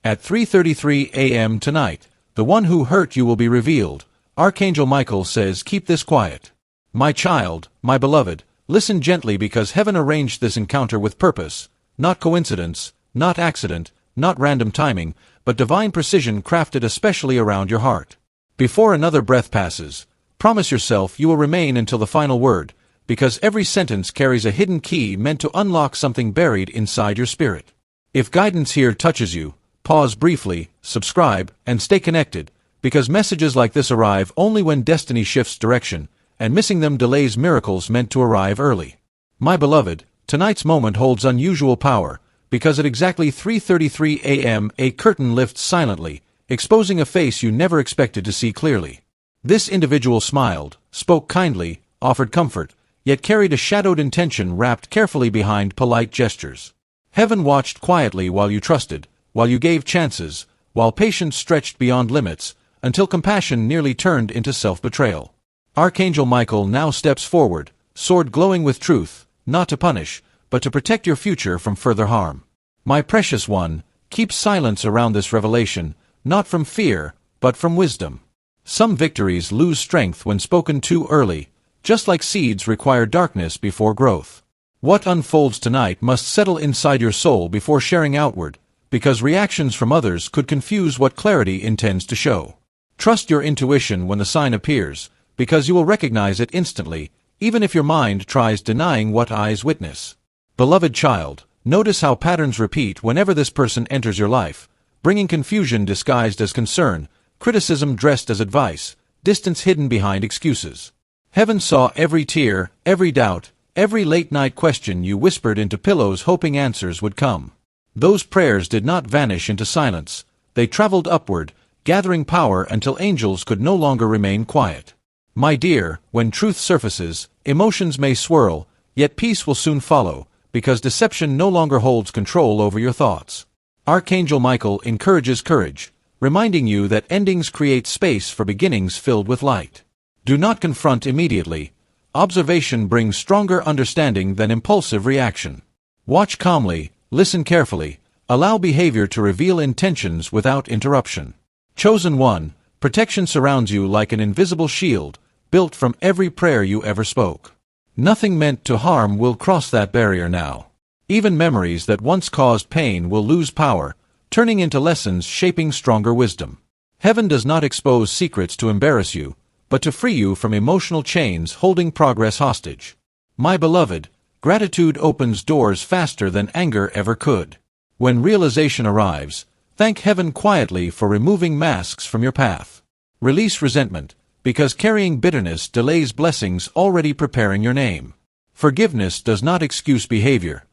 At 3:33 a.m. tonight, the one who hurt you will be revealed. Archangel Michael says, keep this quiet. My child, my beloved, listen gently because heaven arranged this encounter with purpose, not coincidence, not accident, not random timing, but divine precision crafted especially around your heart. Before another breath passes, promise yourself you will remain until the final word, because every sentence carries a hidden key meant to unlock something buried inside your spirit. If guidance here touches you, pause briefly, subscribe, and stay connected, because messages like this arrive only when destiny shifts direction, and missing them delays miracles meant to arrive early. My beloved, tonight's moment holds unusual power, because at exactly 3:33 a.m. a curtain lifts silently, exposing a face you never expected to see clearly. This individual smiled, spoke kindly, offered comfort, yet carried a shadowed intention wrapped carefully behind polite gestures. Heaven watched quietly while you trusted, while you gave chances, while patience stretched beyond limits, until compassion nearly turned into self-betrayal. Archangel Michael now steps forward, sword glowing with truth, not to punish, but to protect your future from further harm. My precious one, keep silence around this revelation, not from fear, but from wisdom. Some victories lose strength when spoken too early, just like seeds require darkness before growth. What unfolds tonight must settle inside your soul before sharing outward, because reactions from others could confuse what clarity intends to show. Trust your intuition when the sign appears, because you will recognize it instantly, even if your mind tries denying what eyes witness. Beloved child, notice how patterns repeat whenever this person enters your life, bringing confusion disguised as concern, criticism dressed as advice, distance hidden behind excuses. Heaven saw every tear, every doubt, every late-night question you whispered into pillows hoping answers would come. Those prayers did not vanish into silence. They traveled upward, gathering power until angels could no longer remain quiet. My dear, when truth surfaces, emotions may swirl, yet peace will soon follow, because deception no longer holds control over your thoughts. Archangel Michael encourages courage, reminding you that endings create space for beginnings filled with light. Do not confront immediately. Observation brings stronger understanding than impulsive reaction. Watch calmly, listen carefully, allow behavior to reveal intentions without interruption. Chosen one, protection surrounds you like an invisible shield, built from every prayer you ever spoke. Nothing meant to harm will cross that barrier now. Even memories that once caused pain will lose power, turning into lessons shaping stronger wisdom. Heaven does not expose secrets to embarrass you, but to free you from emotional chains holding progress hostage. My beloved, gratitude opens doors faster than anger ever could. When realization arrives, thank heaven quietly for removing masks from your path. Release resentment, because carrying bitterness delays blessings already preparing your name. Forgiveness does not excuse behavior.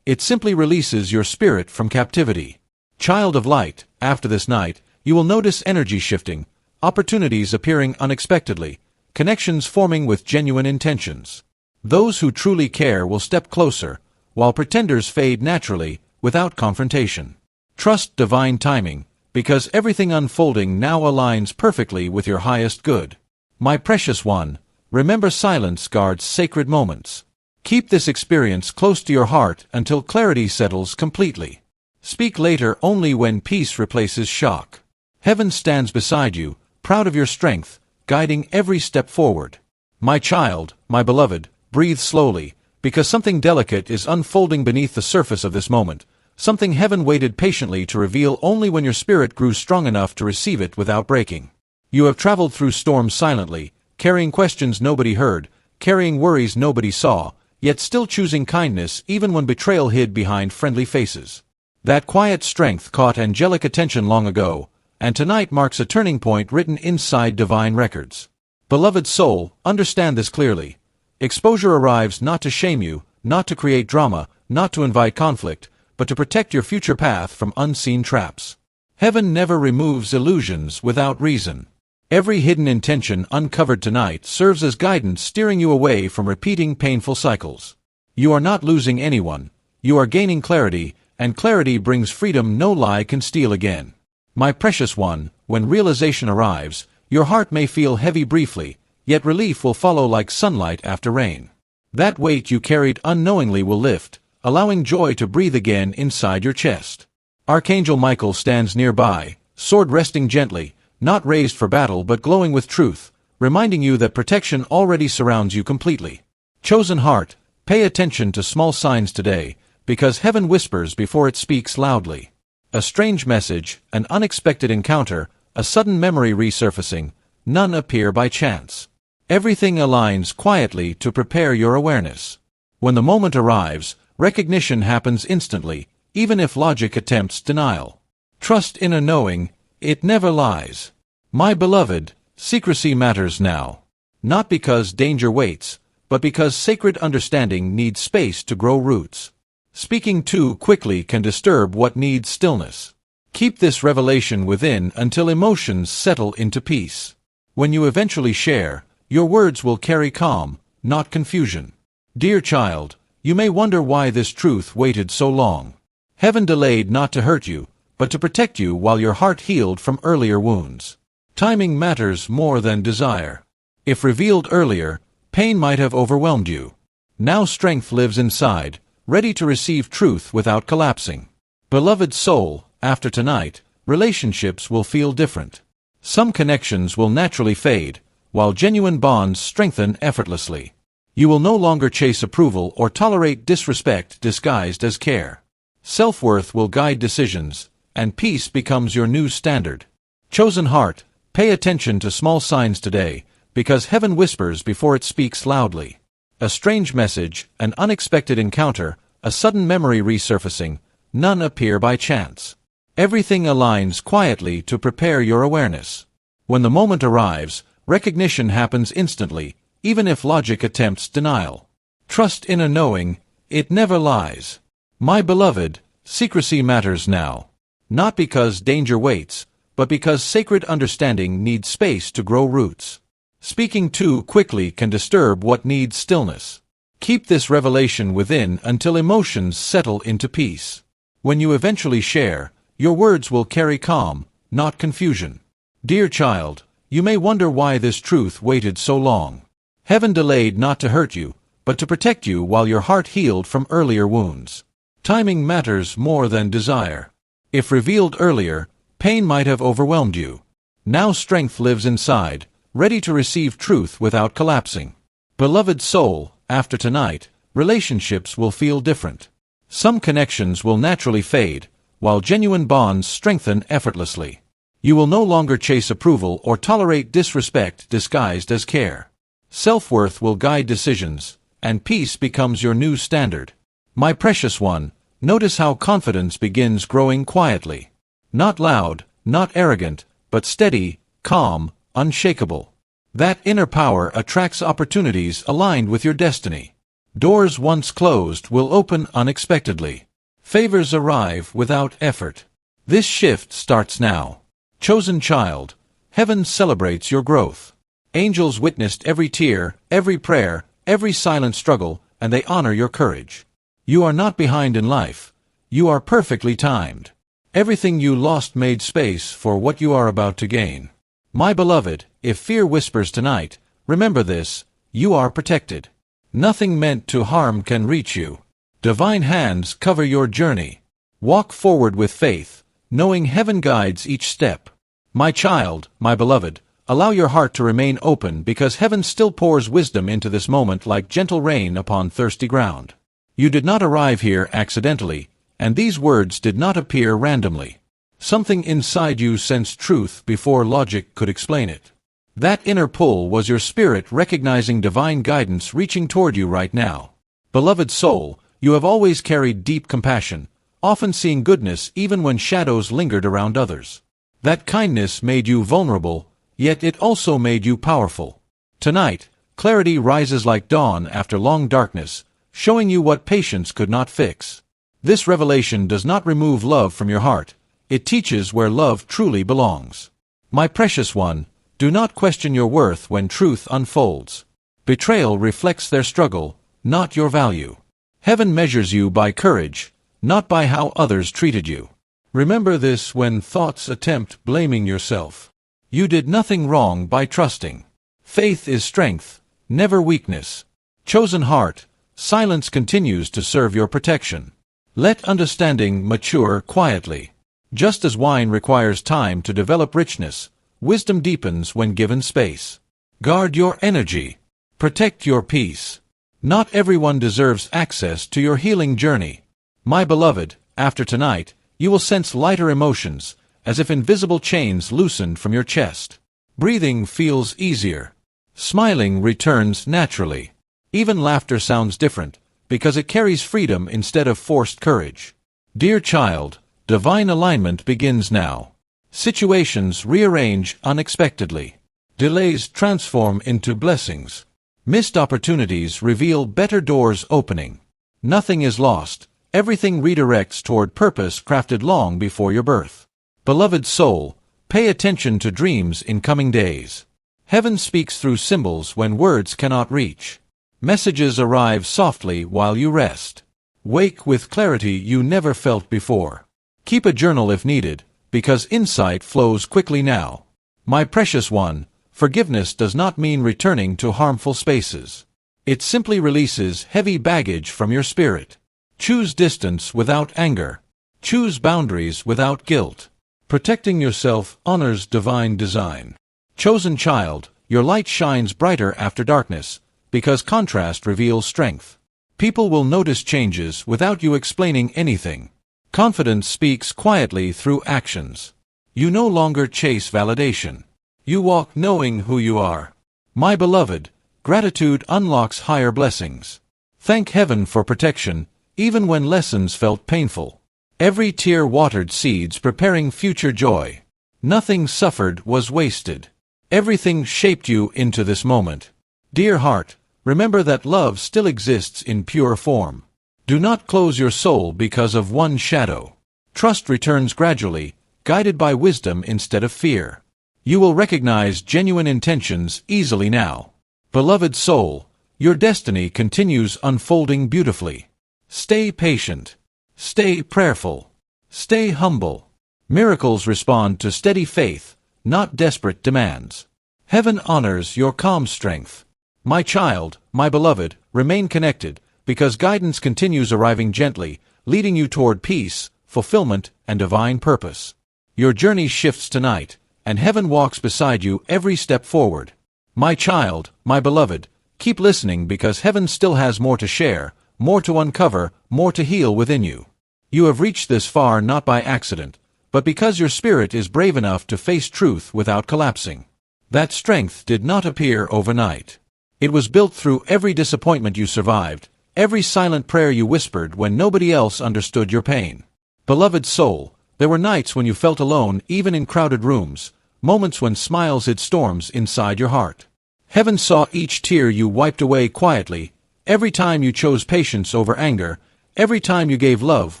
It simply releases your spirit from captivity. Child of light, after this night, you will notice energy shifting, opportunities appearing unexpectedly, connections forming with genuine intentions. Those who truly care will step closer, while pretenders fade naturally, without confrontation. Trust divine timing, because everything unfolding now aligns perfectly with your highest good. My precious one, remember silence guards sacred moments. Keep this experience close to your heart until clarity settles completely. Speak later only when peace replaces shock. Heaven stands beside you, proud of your strength, guiding every step forward. My child, my beloved, breathe slowly, because something delicate is unfolding beneath the surface of this moment, something heaven waited patiently to reveal only when your spirit grew strong enough to receive it without breaking. You have traveled through storms silently, carrying questions nobody heard, carrying worries nobody saw, yet still choosing kindness even when betrayal hid behind friendly faces. That quiet strength caught angelic attention long ago, and tonight marks a turning point written inside divine records. Beloved soul, understand this clearly. Exposure arrives not to shame you, not to create drama, not to invite conflict, but to protect your future path from unseen traps. Heaven never removes illusions without reason. Every hidden intention uncovered tonight serves as guidance steering you away from repeating painful cycles. You are not losing anyone, you are gaining clarity, and clarity brings freedom no lie can steal again. My precious one, when realization arrives, your heart may feel heavy briefly, yet relief will follow like sunlight after rain. That weight you carried unknowingly will lift, allowing joy to breathe again inside your chest. Archangel Michael stands nearby, sword resting gently, not raised for battle but glowing with truth, reminding you that protection already surrounds you completely. Chosen heart, pay attention to small signs today, because heaven whispers before it speaks loudly. A strange message, an unexpected encounter, a sudden memory resurfacing, none appear by chance. Everything aligns quietly to prepare your awareness. When the moment arrives, recognition happens instantly, even if logic attempts denial. Trust in a knowing, it never lies. My beloved, secrecy matters now. Not because danger waits, but because sacred understanding needs space to grow roots. Speaking too quickly can disturb what needs stillness. Keep this revelation within until emotions settle into peace. When you eventually share, your words will carry calm, not confusion. Dear child, you may wonder why this truth waited so long. Heaven delayed not to hurt you, but to protect you while your heart healed from earlier wounds. Timing matters more than desire. If revealed earlier, pain might have overwhelmed you. Now strength lives inside, ready to receive truth without collapsing. Beloved soul, after tonight, relationships will feel different. Some connections will naturally fade, while genuine bonds strengthen effortlessly. You will no longer chase approval or tolerate disrespect disguised as care. Self-worth will guide decisions, and peace becomes your new standard. Chosen heart, pay attention to small signs today, because heaven whispers before it speaks loudly. A strange message, an unexpected encounter, a sudden memory resurfacing, none appear by chance. Everything aligns quietly to prepare your awareness. When the moment arrives, recognition happens instantly, even if logic attempts denial. Trust in a knowing, it never lies. My beloved, secrecy matters now. Not because danger waits, but because sacred understanding needs space to grow roots. Speaking too quickly can disturb what needs stillness. Keep this revelation within until emotions settle into peace. When you eventually share, your words will carry calm, not confusion. Dear child, you may wonder why this truth waited so long. Heaven delayed not to hurt you, but to protect you while your heart healed from earlier wounds. Timing matters more than desire. If revealed earlier, pain might have overwhelmed you. Now strength lives inside, ready to receive truth without collapsing. Beloved soul, after tonight, relationships will feel different. Some connections will naturally fade, while genuine bonds strengthen effortlessly. You will no longer chase approval or tolerate disrespect disguised as care. Self-worth will guide decisions, and peace becomes your new standard. My precious one, notice how confidence begins growing quietly. Not loud, not arrogant, but steady, calm, unshakable. That inner power attracts opportunities aligned with your destiny. Doors once closed will open unexpectedly. Favors arrive without effort. This shift starts now. Chosen child, heaven celebrates your growth. Angels witnessed every tear, every prayer, every silent struggle, and they honor your courage. You are not behind in life. You are perfectly timed. Everything you lost made space for what you are about to gain. My beloved, if fear whispers tonight, remember this, you are protected. Nothing meant to harm can reach you. Divine hands cover your journey. Walk forward with faith, knowing heaven guides each step. My child, my beloved, allow your heart to remain open because heaven still pours wisdom into this moment like gentle rain upon thirsty ground. You did not arrive here accidentally, and these words did not appear randomly. Something inside you sensed truth before logic could explain it. That inner pull was your spirit recognizing divine guidance reaching toward you right now. Beloved soul, you have always carried deep compassion, often seeing goodness even when shadows lingered around others. That kindness made you vulnerable, yet it also made you powerful. Tonight, clarity rises like dawn after long darkness, showing you what patience could not fix. This revelation does not remove love from your heart. It teaches where love truly belongs. My precious one, do not question your worth when truth unfolds. Betrayal reflects their struggle, not your value. Heaven measures you by courage, not by how others treated you. Remember this when thoughts attempt blaming yourself. You did nothing wrong by trusting. Faith is strength, never weakness. Chosen heart, silence continues to serve your protection. Let understanding mature quietly. Just as wine requires time to develop richness, wisdom deepens when given space. Guard your energy. Protect your peace. Not everyone deserves access to your healing journey. My beloved, after tonight, you will sense lighter emotions, as if invisible chains loosened from your chest. Breathing feels easier. Smiling returns naturally. Even laughter sounds different, because it carries freedom instead of forced courage. Dear child, divine alignment begins now. Situations rearrange unexpectedly. Delays transform into blessings. Missed opportunities reveal better doors opening. Nothing is lost. Everything redirects toward purpose crafted long before your birth. Beloved soul, pay attention to dreams in coming days. Heaven speaks through symbols when words cannot reach. Messages arrive softly while you rest. Wake with clarity you never felt before. Keep a journal if needed, because insight flows quickly now. My precious one, forgiveness does not mean returning to harmful spaces. It simply releases heavy baggage from your spirit. Choose distance without anger. Choose boundaries without guilt. Protecting yourself honors divine design. Chosen child, your light shines brighter after darkness, because contrast reveals strength. People will notice changes without you explaining anything. Confidence speaks quietly through actions. You no longer chase validation. You walk knowing who you are. My beloved, gratitude unlocks higher blessings. Thank heaven for protection, even when lessons felt painful. Every tear watered seeds preparing future joy. Nothing suffered was wasted. Everything shaped you into this moment. Dear heart, remember that love still exists in pure form. Do not close your soul because of one shadow. Trust returns gradually, guided by wisdom instead of fear. You will recognize genuine intentions easily now. Beloved soul, your destiny continues unfolding beautifully. Stay patient. Stay prayerful. Stay humble. Miracles respond to steady faith, not desperate demands. Heaven honors your calm strength. My child, my beloved, remain connected, because guidance continues arriving gently, leading you toward peace, fulfillment, and divine purpose. Your journey shifts tonight, and heaven walks beside you every step forward. My child, my beloved, keep listening because heaven still has more to share, more to uncover, more to heal within you. You have reached this far not by accident, but because your spirit is brave enough to face truth without collapsing. That strength did not appear overnight. It was built through every disappointment you survived, every silent prayer you whispered when nobody else understood your pain. Beloved soul, there were nights when you felt alone even in crowded rooms, moments when smiles hid storms inside your heart. Heaven saw each tear you wiped away quietly, every time you chose patience over anger, every time you gave love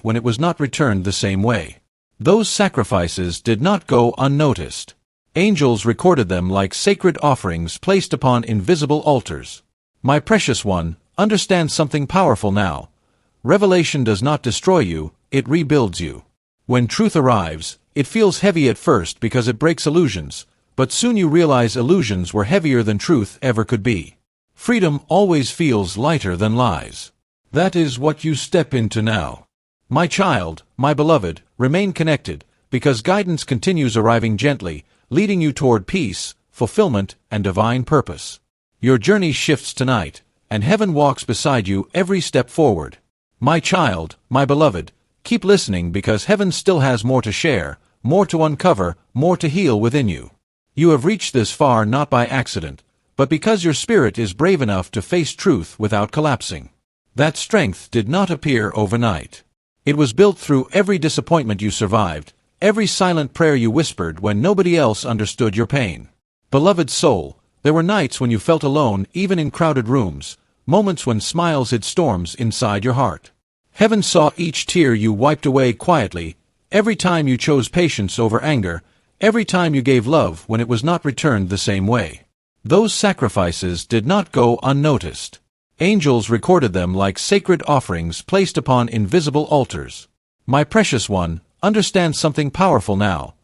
when it was not returned the same way. Those sacrifices did not go unnoticed. Angels recorded them like sacred offerings placed upon invisible altars. My precious one, understand something powerful now. Revelation does not destroy you, it rebuilds you. When truth arrives, it feels heavy at first because it breaks illusions, but soon you realize illusions were heavier than truth ever could be. Freedom always feels lighter than lies. That is what you step into now. My child, my beloved, remain connected, because guidance continues arriving gently, leading you toward peace, fulfillment, and divine purpose. Your journey shifts tonight, and heaven walks beside you every step forward. My child, my beloved, keep listening because heaven still has more to share, more to uncover, more to heal within you. You have reached this far not by accident, but because your spirit is brave enough to face truth without collapsing. That strength did not appear overnight. It was built through every disappointment you survived, every silent prayer you whispered when nobody else understood your pain. Beloved soul, there were nights when you felt alone even in crowded rooms, moments when smiles hid storms inside your heart. Heaven saw each tear you wiped away quietly, every time you chose patience over anger, every time you gave love when it was not returned the same way. Those sacrifices did not go unnoticed. Angels recorded them like sacred offerings placed upon invisible altars. My precious one, understand something powerful now.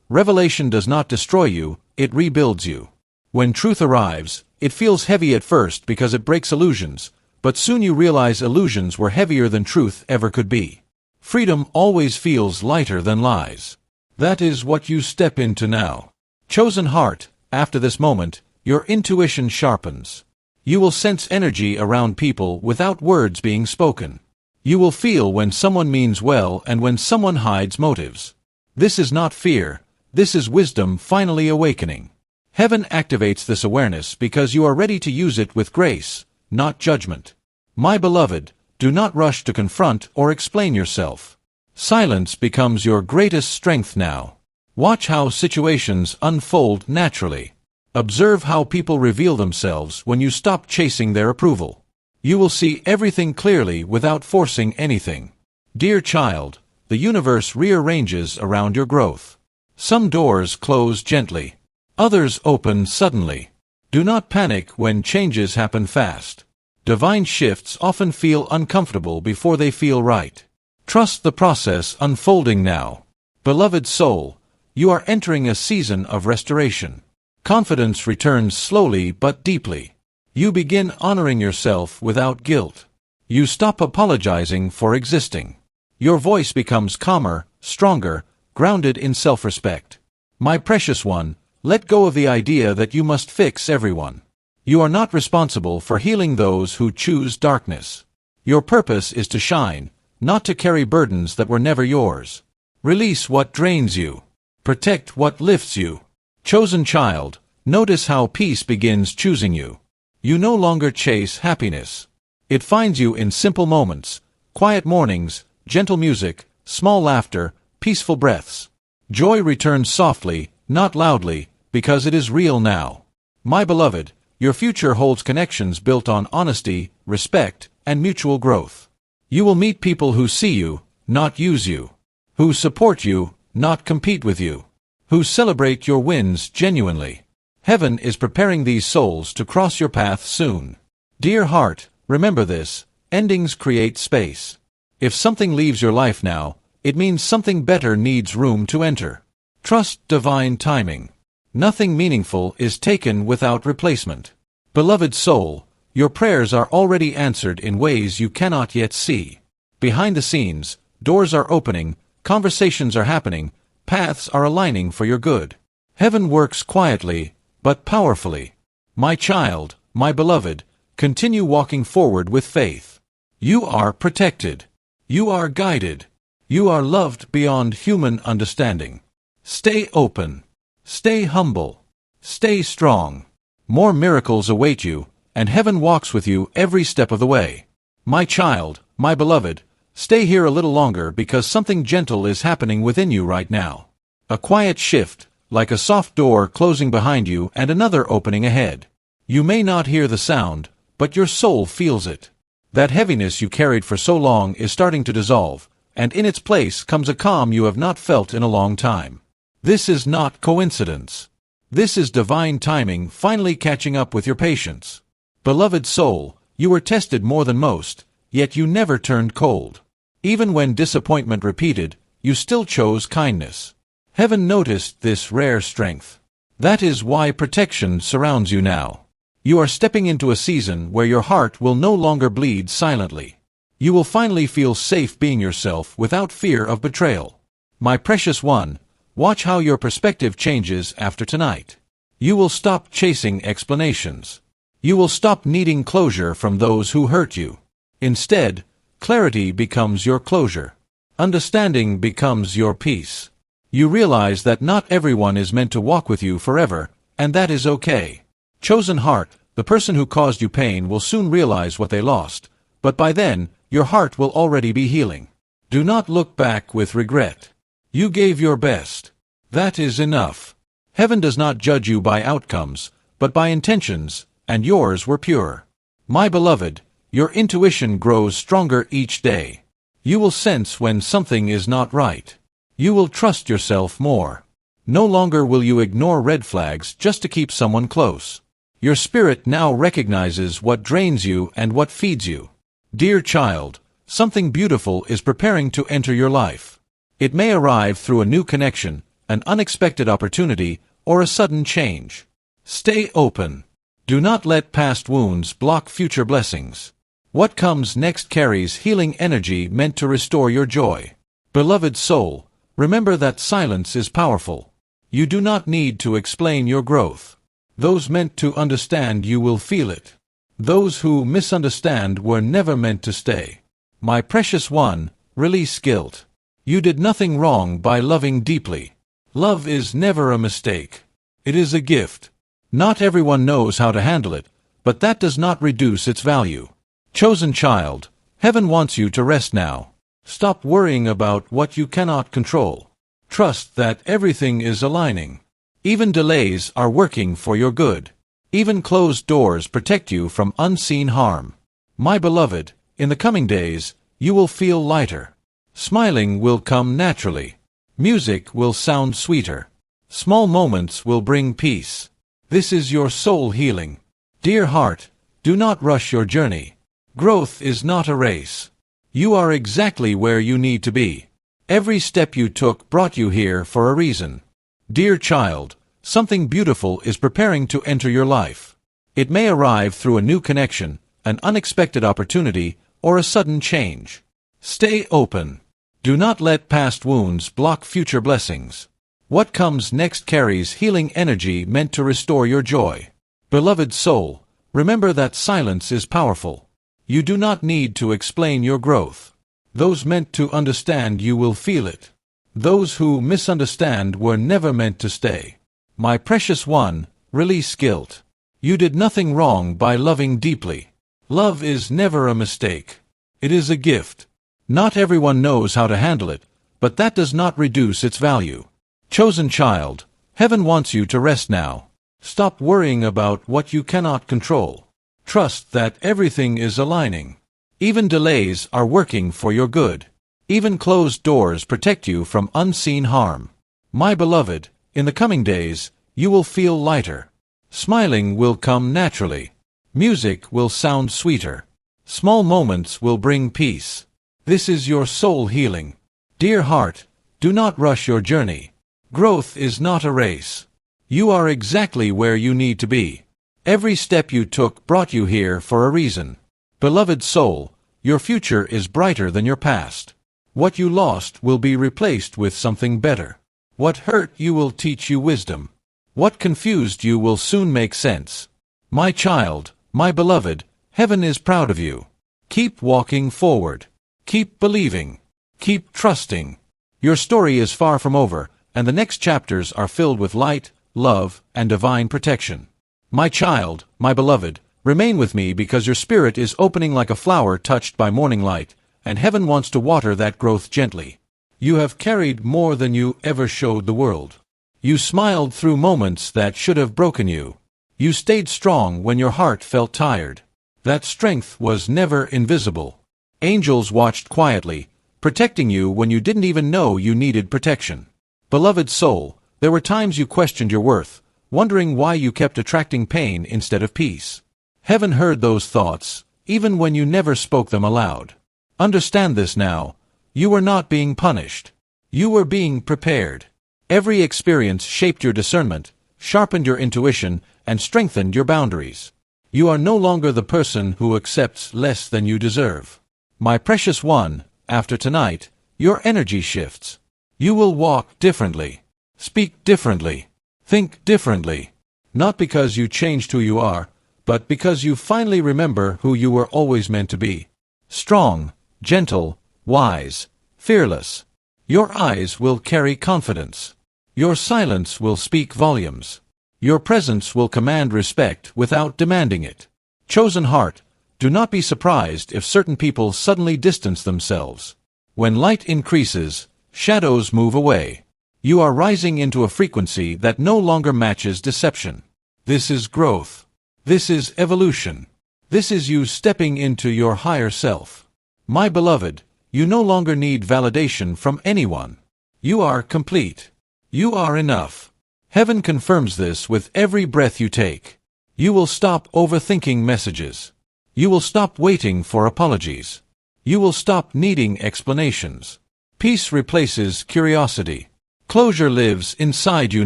Revelation does not destroy you, it rebuilds you. When truth arrives, it feels heavy at first because it breaks illusions, but soon you realize illusions were heavier than truth ever could be. Freedom always feels lighter than lies. That is what you step into now. Chosen heart, after this moment, your intuition sharpens. You will sense energy around people without words being spoken. You will feel when someone means well and when someone hides motives. This is not fear, this is wisdom finally awakening. Heaven activates this awareness because you are ready to use it with grace, not judgment. My beloved, do not rush to confront or explain yourself. Silence becomes your greatest strength now. Watch how situations unfold naturally. Observe how people reveal themselves when you stop chasing their approval. You will see everything clearly without forcing anything. Dear child, the universe rearranges around your growth. Some doors close gently. Others open suddenly. Do not panic when changes happen fast. Divine shifts often feel uncomfortable before they feel right. Trust the process unfolding now. Beloved soul, you are entering a season of restoration. Confidence returns slowly but deeply. You begin honoring yourself without guilt. You stop apologizing for existing. Your voice becomes calmer, stronger, grounded in self-respect. My precious one, let go of the idea that you must fix everyone. You are not responsible for healing those who choose darkness. Your purpose is to shine, not to carry burdens that were never yours. Release what drains you. Protect what lifts you. Chosen child, notice how peace begins choosing you. You no longer chase happiness. It finds you in simple moments, quiet mornings, gentle music, small laughter, peaceful breaths. Joy returns softly, not loudly, because it is real now. My beloved, your future holds connections built on honesty, respect, and mutual growth. You will meet people who see you, not use you. Who support you, not compete with you. Who celebrate your wins genuinely. Heaven is preparing these souls to cross your path soon. Dear heart, remember this, endings create space. If something leaves your life now, it means something better needs room to enter. Trust divine timing. Nothing meaningful is taken without replacement. Beloved soul, your prayers are already answered in ways you cannot yet see. Behind the scenes, doors are opening, conversations are happening, paths are aligning for your good. Heaven works quietly, but powerfully. My child, my beloved, continue walking forward with faith. You are protected. You are guided. You are loved beyond human understanding. Stay open. Stay humble. Stay strong. More miracles await you, and heaven walks with you every step of the way. My child, my beloved, stay here a little longer because something gentle is happening within you right now. A quiet shift, like a soft door closing behind you and another opening ahead. You may not hear the sound, but your soul feels it. That heaviness you carried for so long is starting to dissolve, and in its place comes a calm you have not felt in a long time. This is not coincidence. This is divine timing finally catching up with your patience. Beloved soul, you were tested more than most, yet you never turned cold. Even when disappointment repeated, you still chose kindness. Heaven noticed this rare strength. That is why protection surrounds you now. You are stepping into a season where your heart will no longer bleed silently. You will finally feel safe being yourself without fear of betrayal. My precious one, watch how your perspective changes after tonight. You will stop chasing explanations. You will stop needing closure from those who hurt you. Instead, clarity becomes your closure. Understanding becomes your peace. You realize that not everyone is meant to walk with you forever, and that is okay. Chosen heart, the person who caused you pain will soon realize what they lost, but by then, your heart will already be healing. Do not look back with regret. You gave your best. That is enough. Heaven does not judge you by outcomes, but by intentions, and yours were pure. My beloved, your intuition grows stronger each day. You will sense when something is not right. You will trust yourself more. No longer will you ignore red flags just to keep someone close. Your spirit now recognizes what drains you and what feeds you. Dear child, something beautiful is preparing to enter your life. It may arrive through a new connection, an unexpected opportunity, or a sudden change. Stay open. Do not let past wounds block future blessings. What comes next carries healing energy meant to restore your joy. Beloved soul, remember that silence is powerful. You do not need to explain your growth. Those meant to understand you will feel it. Those who misunderstand were never meant to stay. My precious one, release guilt. You did nothing wrong by loving deeply. Love is never a mistake. It is a gift. Not everyone knows how to handle it, but that does not reduce its value. Chosen child, heaven wants you to rest now. Stop worrying about what you cannot control. Trust that everything is aligning. Even delays are working for your good. Even closed doors protect you from unseen harm. My beloved, in the coming days, you will feel lighter. Smiling will come naturally. Music will sound sweeter. Small moments will bring peace. This is your soul healing. Dear heart, do not rush your journey. Growth is not a race. You are exactly where you need to be. Every step you took brought you here for a reason. Dear child, something beautiful is preparing to enter your life. It may arrive through a new connection, an unexpected opportunity, or a sudden change. Stay open. Do not let past wounds block future blessings. What comes next carries healing energy meant to restore your joy. Beloved soul, remember that silence is powerful. You do not need to explain your growth. Those meant to understand you will feel it. Those who misunderstand were never meant to stay. My precious one, release guilt. You did nothing wrong by loving deeply. Love is never a mistake. It is a gift. Not everyone knows how to handle it, but that does not reduce its value. Chosen child, heaven wants you to rest now. Stop worrying about what you cannot control. Trust that everything is aligning. Even delays are working for your good. Even closed doors protect you from unseen harm. My beloved, in the coming days, you will feel lighter. Smiling will come naturally. Music will sound sweeter. Small moments will bring peace. This is your soul healing. Dear heart, do not rush your journey. Growth is not a race. You are exactly where you need to be. Every step you took brought you here for a reason. Beloved soul, your future is brighter than your past. What you lost will be replaced with something better. What hurt you will teach you wisdom. What confused you will soon make sense. My child, my beloved, heaven is proud of you. Keep walking forward. Keep believing. Keep trusting. Your story is far from over, and the next chapters are filled with light, love, and divine protection. My child, my beloved, remain with me because your spirit is opening like a flower touched by morning light, and heaven wants to water that growth gently. You have carried more than you ever showed the world. You smiled through moments that should have broken you. You stayed strong when your heart felt tired. That strength was never invisible. Angels watched quietly, protecting you when you didn't even know you needed protection. Beloved soul, there were times you questioned your worth, wondering why you kept attracting pain instead of peace. Heaven heard those thoughts, even when you never spoke them aloud. Understand this now. You were not being punished. You were being prepared. Every experience shaped your discernment, sharpened your intuition, and strengthened your boundaries. You are no longer the person who accepts less than you deserve. My precious one, after tonight, your energy shifts. You will walk differently, speak differently, think differently. Not because you changed who you are, but because you finally remember who you were always meant to be. Strong, gentle, wise, fearless. Your eyes will carry confidence. Your silence will speak volumes. Your presence will command respect without demanding it. Chosen heart, do not be surprised if certain people suddenly distance themselves. When light increases, shadows move away. You are rising into a frequency that no longer matches deception. This is growth. This is evolution. This is you stepping into your higher self. My beloved, you no longer need validation from anyone. You are complete. You are enough. Heaven confirms this with every breath you take. You will stop overthinking messages. You will stop waiting for apologies. You will stop needing explanations. Peace replaces curiosity. Closure lives inside you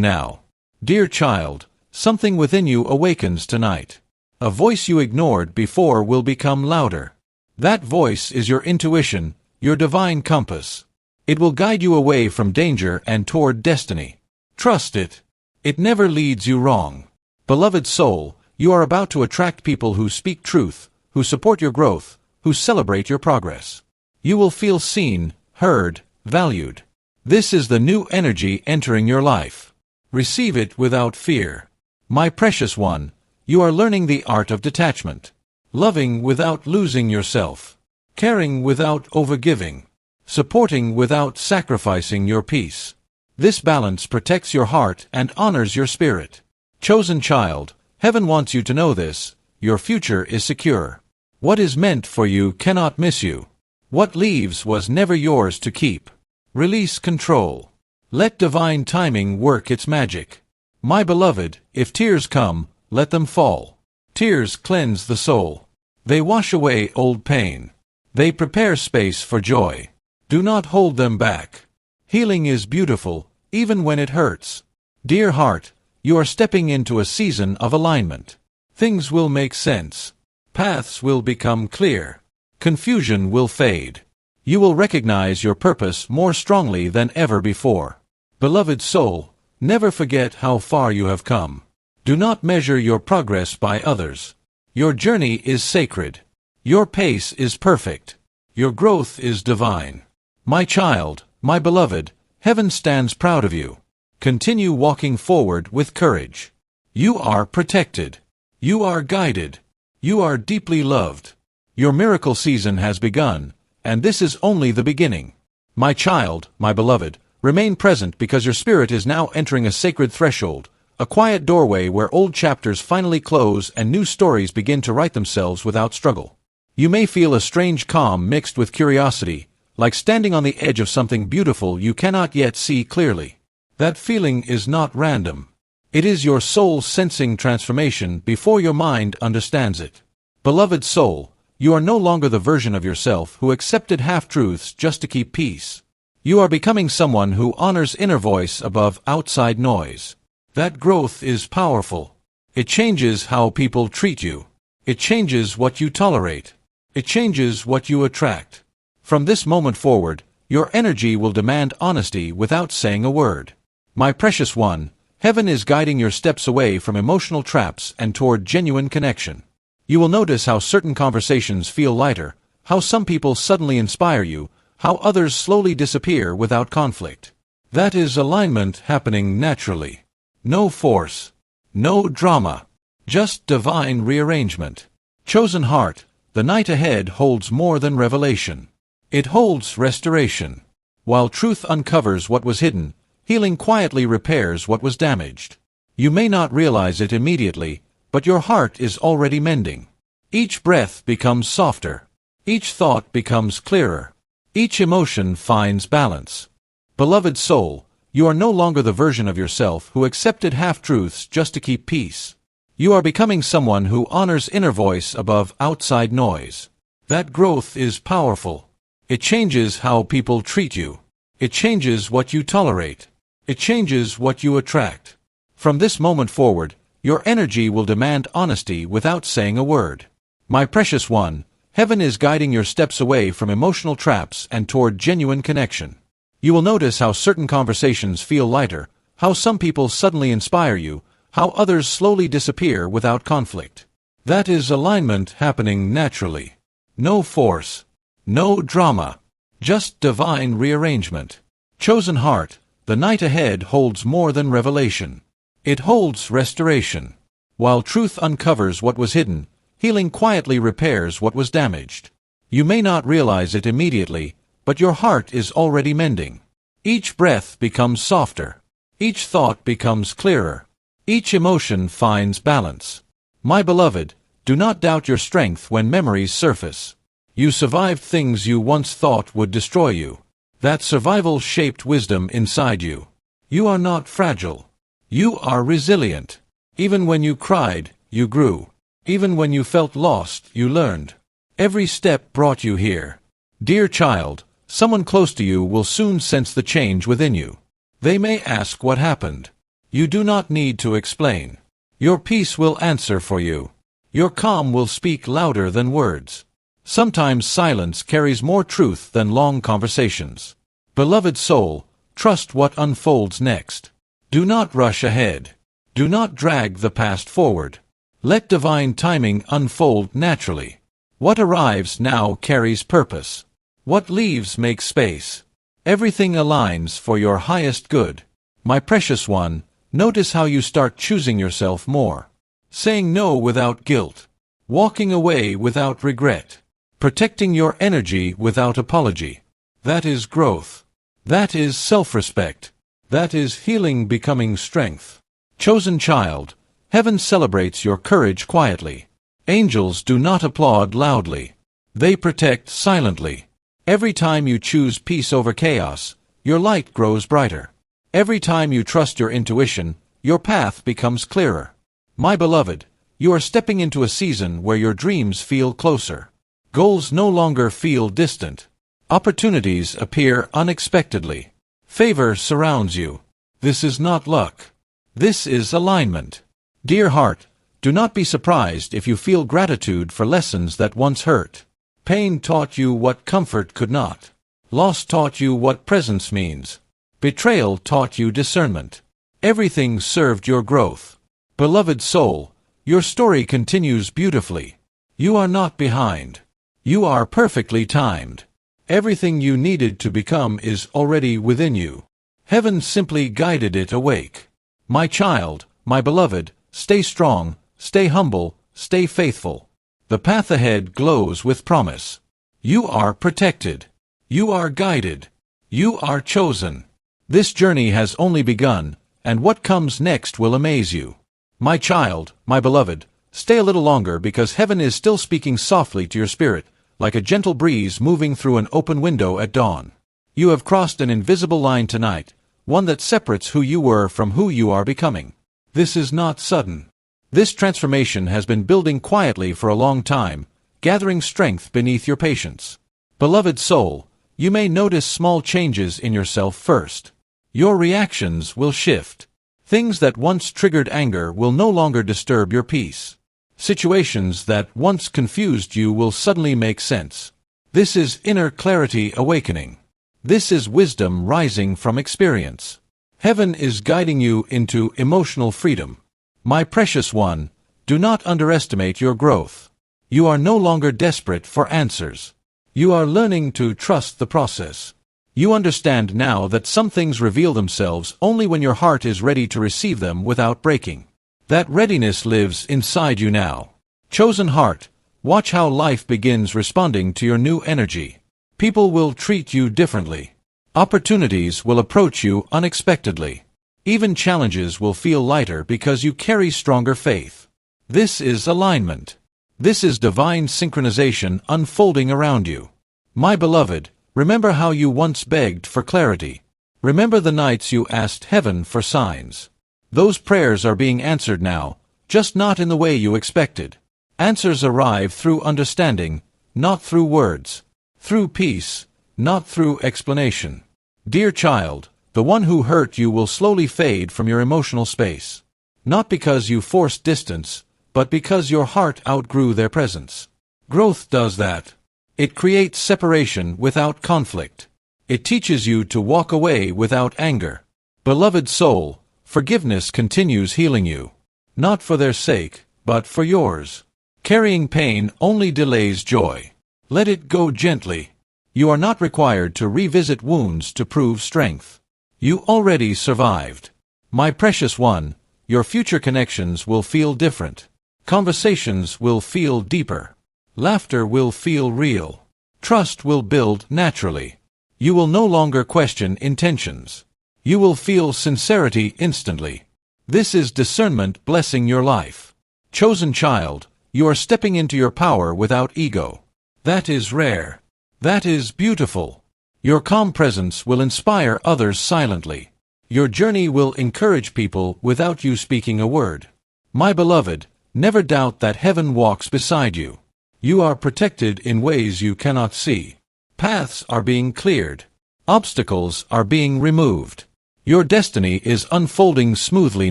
now. Dear child, something within you awakens tonight. A voice you ignored before will become louder. That voice is your intuition, your divine compass. It will guide you away from danger and toward destiny. Trust it. It never leads you wrong. Beloved soul, you are about to attract people who speak truth, who support your growth, who celebrate your progress. You will feel seen, heard, valued. This is the new energy entering your life. Receive it without fear. My precious one, you are learning the art of detachment. Loving without losing yourself. Caring without overgiving. Supporting without sacrificing your peace. This balance protects your heart and honors your spirit. Chosen child, heaven wants you to know this. Your future is secure. What is meant for you cannot miss you. What leaves was never yours to keep. Release control. Let divine timing work its magic. My beloved, if tears come, let them fall. Tears cleanse the soul. They wash away old pain. They prepare space for joy. Do not hold them back. Healing is beautiful, even when it hurts. Dear heart, you are stepping into a season of alignment. Things will make sense. Paths will become clear. Confusion will fade. You will recognize your purpose more strongly than ever before. Beloved soul, never forget how far you have come. Do not measure your progress by others. Your journey is sacred. Your pace is perfect. Your growth is divine. My child, my beloved, heaven stands proud of you. Continue walking forward with courage. You are protected. You are guided. You are deeply loved. Your miracle season has begun, and this is only the beginning. My child, my beloved, remain present because your spirit is now entering a sacred threshold, a quiet doorway where old chapters finally close and new stories begin to write themselves without struggle. You may feel a strange calm mixed with curiosity, like standing on the edge of something beautiful you cannot yet see clearly. That feeling is not random. It is your soul sensing transformation before your mind understands it. Beloved soul, you are no longer the version of yourself who accepted half-truths just to keep peace. You are becoming someone who honors inner voice above outside noise. That growth is powerful. It changes how people treat you. It changes what you tolerate. It changes what you attract. From this moment forward, your energy will demand honesty without saying a word. My precious one, heaven is guiding your steps away from emotional traps and toward genuine connection. You will notice how certain conversations feel lighter, how some people suddenly inspire you, how others slowly disappear without conflict. That is alignment happening naturally. No force. No drama. Just divine rearrangement. Chosen heart, the night ahead holds more than revelation. It holds restoration. While truth uncovers what was hidden, healing quietly repairs what was damaged. You may not realize it immediately, but your heart is already mending. Each breath becomes softer. Each thought becomes clearer. Each emotion finds balance. Beloved soul, you are no longer the version of yourself who accepted half-truths just to keep peace. You are becoming someone who honors inner voice above outside noise. That growth is powerful. It changes how people treat you. It changes what you tolerate. It changes what you attract. From this moment forward, your energy will demand honesty without saying a word. My precious one, heaven is guiding your steps away from emotional traps and toward genuine connection. You will notice how certain conversations feel lighter, how some people suddenly inspire you, how others slowly disappear without conflict. That is alignment happening naturally. No force. No drama. Just divine rearrangement. Chosen heart, the night ahead holds more than revelation. It holds restoration. While truth uncovers what was hidden, healing quietly repairs what was damaged. You may not realize it immediately, but your heart is already mending. Each breath becomes softer. Each thought becomes clearer. Each emotion finds balance. My beloved, do not doubt your strength when memories surface. You survived things you once thought would destroy you. That survival shaped wisdom inside you. You are not fragile. You are resilient. Even when you cried, you grew. Even when you felt lost, you learned. Every step brought you here. Dear child, someone close to you will soon sense the change within you. They may ask what happened. You do not need to explain. Your peace will answer for you. Your calm will speak louder than words. Sometimes silence carries more truth than long conversations. Beloved soul, trust what unfolds next. Do not rush ahead. Do not drag the past forward. Let divine timing unfold naturally. What arrives now carries purpose. What leaves makes space. Everything aligns for your highest good. My precious one, notice how you start choosing yourself more. Saying no without guilt. Walking away without regret. Protecting your energy without apology. That is growth. That is self-respect. That is healing becoming strength. Chosen child, heaven celebrates your courage quietly. Angels do not applaud loudly. They protect silently. Every time you choose peace over chaos, your light grows brighter. Every time you trust your intuition, your path becomes clearer. My beloved, you are stepping into a season where your dreams feel closer. Goals no longer feel distant. Opportunities appear unexpectedly. Favor surrounds you. This is not luck. This is alignment. Dear heart, do not be surprised if you feel gratitude for lessons that once hurt. Pain taught you what comfort could not. Loss taught you what presence means. Betrayal taught you discernment. Everything served your growth. Beloved soul, your story continues beautifully. You are not behind. You are perfectly timed. Everything you needed to become is already within you. Heaven simply guided it awake. My child, my beloved, stay strong, stay humble, stay faithful. The path ahead glows with promise. You are protected. You are guided. You are chosen. This journey has only begun, and what comes next will amaze you. My child, my beloved, stay a little longer because heaven is still speaking softly to your spirit, like a gentle breeze moving through an open window at dawn. You have crossed an invisible line tonight, one that separates who you were from who you are becoming. This is not sudden. This transformation has been building quietly for a long time, gathering strength beneath your patience. Beloved soul, you may notice small changes in yourself first. Your reactions will shift. Things that once triggered anger will no longer disturb your peace. Situations that once confused you will suddenly make sense. This is inner clarity awakening. This is wisdom rising from experience. Heaven is guiding you into emotional freedom. My precious one, do not underestimate your growth. You are no longer desperate for answers. You are learning to trust the process. You understand now that some things reveal themselves only when your heart is ready to receive them without breaking. That readiness lives inside you now. Chosen heart, watch how life begins responding to your new energy. People will treat you differently. Opportunities will approach you unexpectedly. Even challenges will feel lighter because you carry stronger faith. This is alignment. This is divine synchronization unfolding around you. My beloved, remember how you once begged for clarity. Remember the nights you asked heaven for signs. Those prayers are being answered now, just not in the way you expected. Answers arrive through understanding, not through words. Through peace, not through explanation. Dear child, the one who hurt you will slowly fade from your emotional space. Not because you forced distance, but because your heart outgrew their presence. Growth does that. It creates separation without conflict. It teaches you to walk away without anger. Beloved soul, forgiveness continues healing you. Not for their sake, but for yours. Carrying pain only delays joy. Let it go gently. You are not required to revisit wounds to prove strength. You already survived. My precious one, your future connections will feel different. Conversations will feel deeper. Laughter will feel real. Trust will build naturally. You will no longer question intentions. You will feel sincerity instantly. This is discernment blessing your life. Chosen child, you are stepping into your power without ego. That is rare. That is beautiful. Your calm presence will inspire others silently. Your journey will encourage people without you speaking a word. My beloved, never doubt that heaven walks beside you. You are protected in ways you cannot see. Paths are being cleared. Obstacles are being removed. Your destiny is unfolding smoothly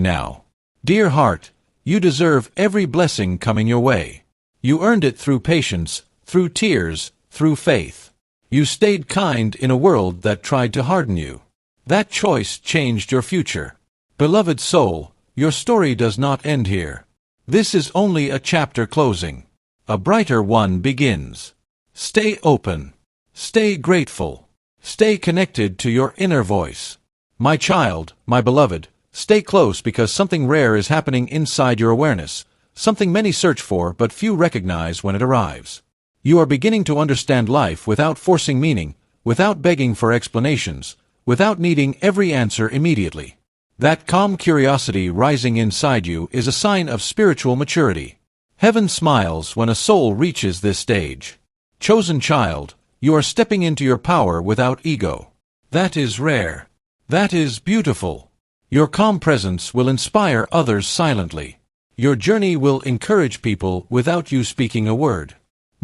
now. Dear heart, you deserve every blessing coming your way. You earned it through patience, through tears, through faith. You stayed kind in a world that tried to harden you. That choice changed your future. Beloved soul, your story does not end here. This is only a chapter closing. A brighter one begins. Stay open. Stay grateful. Stay connected to your inner voice. My child, my beloved, stay close because something rare is happening inside your awareness, something many search for but few recognize when it arrives. You are beginning to understand life without forcing meaning, without begging for explanations, without needing every answer immediately. That calm curiosity rising inside you is a sign of spiritual maturity. Heaven smiles when a soul reaches this stage. Chosen child, you are stepping into your power without ego. That is rare. That is beautiful. Your calm presence will inspire others silently. Your journey will encourage people without you speaking a word.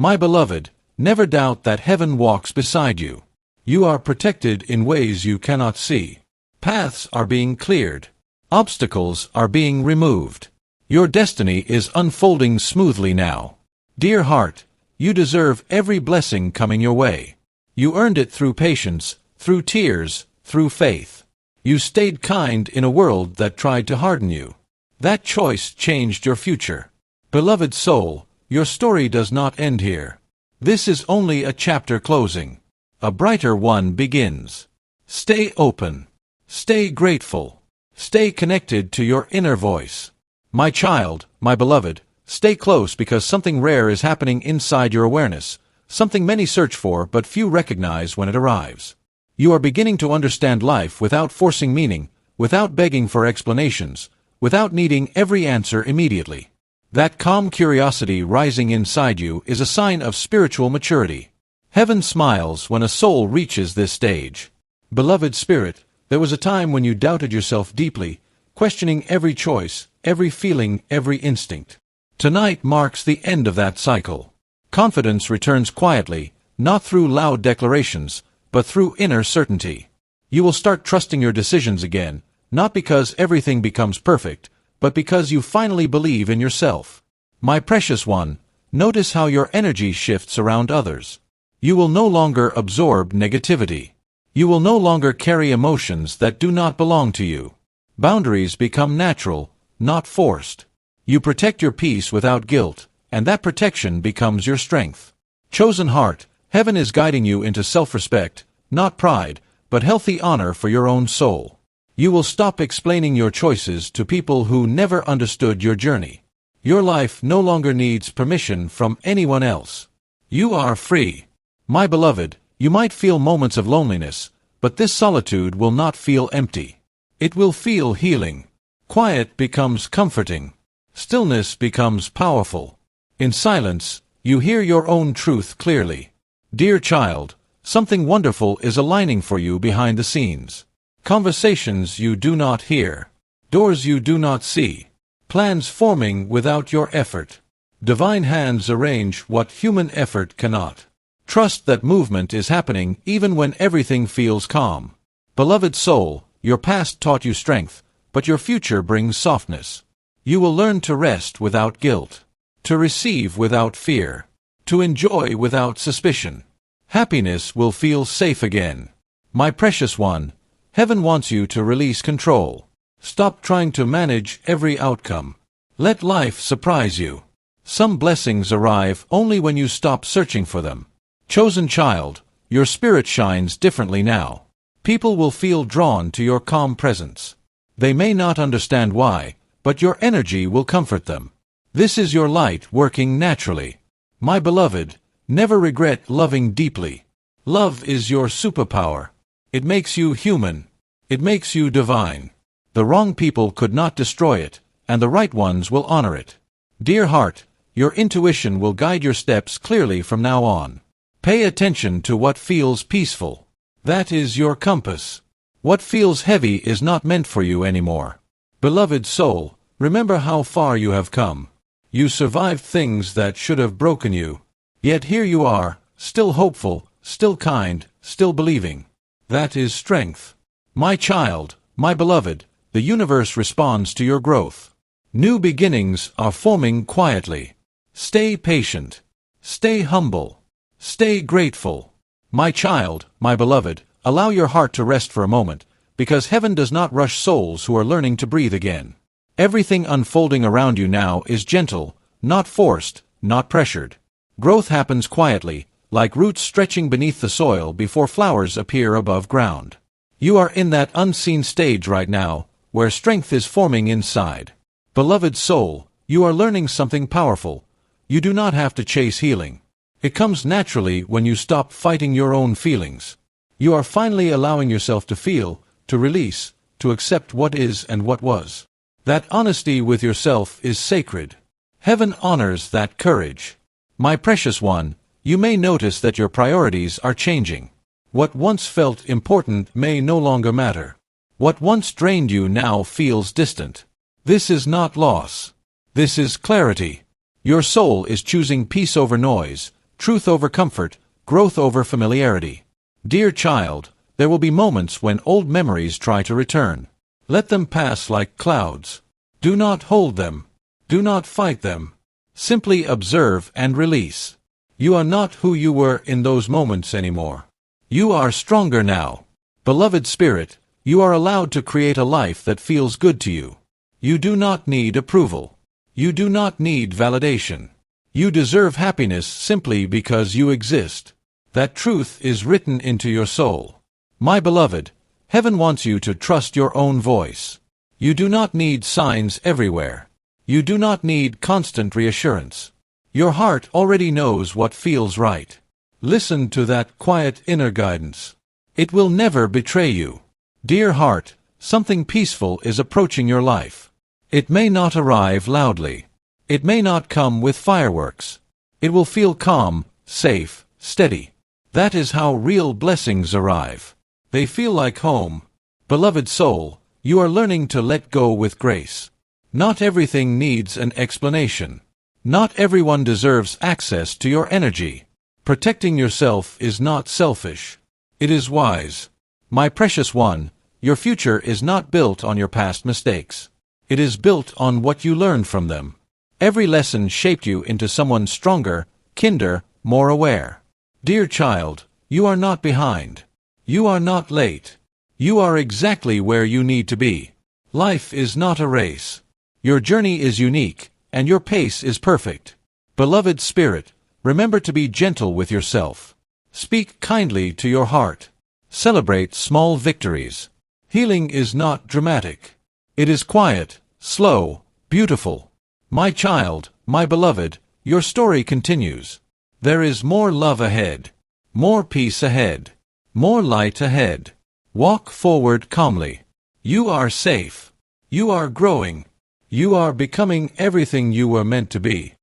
My beloved, never doubt that heaven walks beside you. You are protected in ways you cannot see. Paths are being cleared. Obstacles are being removed. Your destiny is unfolding smoothly now. Dear heart, you deserve every blessing coming your way. You earned it through patience, through tears, through faith. You stayed kind in a world that tried to harden you. That choice changed your future. Beloved soul, your story does not end here. This is only a chapter closing. A brighter one begins. Stay open. Stay grateful. Stay connected to your inner voice. My child, my beloved, stay close because something rare is happening inside your awareness, something many search for but few recognize when it arrives. You are beginning to understand life without forcing meaning, without begging for explanations, without needing every answer immediately. That calm curiosity rising inside you is a sign of spiritual maturity. Heaven smiles when a soul reaches this stage. Beloved spirit, there was a time when you doubted yourself deeply, questioning every choice, every feeling, every instinct. Tonight marks the end of that cycle. Confidence returns quietly, not through loud declarations, but through inner certainty. You will start trusting your decisions again, not because everything becomes perfect, but because you finally believe in yourself. My precious one, notice how your energy shifts around others. You will no longer absorb negativity. You will no longer carry emotions that do not belong to you. Boundaries become natural, not forced. You protect your peace without guilt, and that protection becomes your strength. Chosen heart, heaven is guiding you into self-respect, not pride, but healthy honor for your own soul. You will stop explaining your choices to people who never understood your journey. Your life no longer needs permission from anyone else. You are free. My beloved, you might feel moments of loneliness, but this solitude will not feel empty. It will feel healing. Quiet becomes comforting. Stillness becomes powerful. In silence, you hear your own truth clearly. Dear child, something wonderful is aligning for you behind the scenes. Conversations you do not hear. Doors you do not see. Plans forming without your effort. Divine hands arrange what human effort cannot. Trust that movement is happening even when everything feels calm. Beloved soul, your past taught you strength, but your future brings softness. You will learn to rest without guilt, to receive without fear, to enjoy without suspicion. Happiness will feel safe again. My precious one, heaven wants you to release control. Stop trying to manage every outcome. Let life surprise you. Some blessings arrive only when you stop searching for them. Chosen child, your spirit shines differently now. People will feel drawn to your calm presence. They may not understand why, but your energy will comfort them. This is your light working naturally. My beloved, never regret loving deeply. Love is your superpower. It makes you human. It makes you divine. The wrong people could not destroy it, and the right ones will honor it. Dear heart, your intuition will guide your steps clearly from now on. Pay attention to what feels peaceful. That is your compass. What feels heavy is not meant for you anymore. Beloved soul, remember how far you have come. You survived things that should have broken you. Yet here you are, still hopeful, still kind, still believing. That is strength. My child, my beloved, the universe responds to your growth. New beginnings are forming quietly. Stay patient. Stay humble. Stay grateful. My child, my beloved, allow your heart to rest for a moment, because heaven does not rush souls who are learning to breathe again. Everything unfolding around you now is gentle, not forced, not pressured. Growth happens quietly, like roots stretching beneath the soil before flowers appear above ground. You are in that unseen stage right now, where strength is forming inside. Beloved soul, you are learning something powerful. You do not have to chase healing. It comes naturally when you stop fighting your own feelings. You are finally allowing yourself to feel, to release, to accept what is and what was. That honesty with yourself is sacred. Heaven honors that courage. My precious one, you may notice that your priorities are changing. What once felt important may no longer matter. What once drained you now feels distant. This is not loss. This is clarity. Your soul is choosing peace over noise, truth over comfort, growth over familiarity. Dear child, there will be moments when old memories try to return. Let them pass like clouds. Do not hold them. Do not fight them. Simply observe and release. You are not who you were in those moments anymore. You are stronger now. Beloved spirit, you are allowed to create a life that feels good to you. You do not need approval. You do not need validation. You deserve happiness simply because you exist. That truth is written into your soul. My beloved, heaven wants you to trust your own voice. You do not need signs everywhere. You do not need constant reassurance. Your heart already knows what feels right. Listen to that quiet inner guidance. It will never betray you. Dear heart, something peaceful is approaching your life. It may not arrive loudly. It may not come with fireworks. It will feel calm, safe, steady. That is how real blessings arrive. They feel like home. Beloved soul, you are learning to let go with grace. Not everything needs an explanation. Not everyone deserves access to your energy. Protecting yourself is not selfish. It is wise. My precious one, your future is not built on your past mistakes. It is built on what you learned from them. Every lesson shaped you into someone stronger, kinder, more aware. Dear child, you are not behind. You are not late. You are exactly where you need to be. Life is not a race. Your journey is unique, and your pace is perfect. Beloved spirit, remember to be gentle with yourself. Speak kindly to your heart. Celebrate small victories. Healing is not dramatic. It is quiet, slow, beautiful. My child, my beloved, your story continues. There is more love ahead. More peace ahead. More light ahead. Walk forward calmly. You are safe. You are growing. You are becoming everything you were meant to be.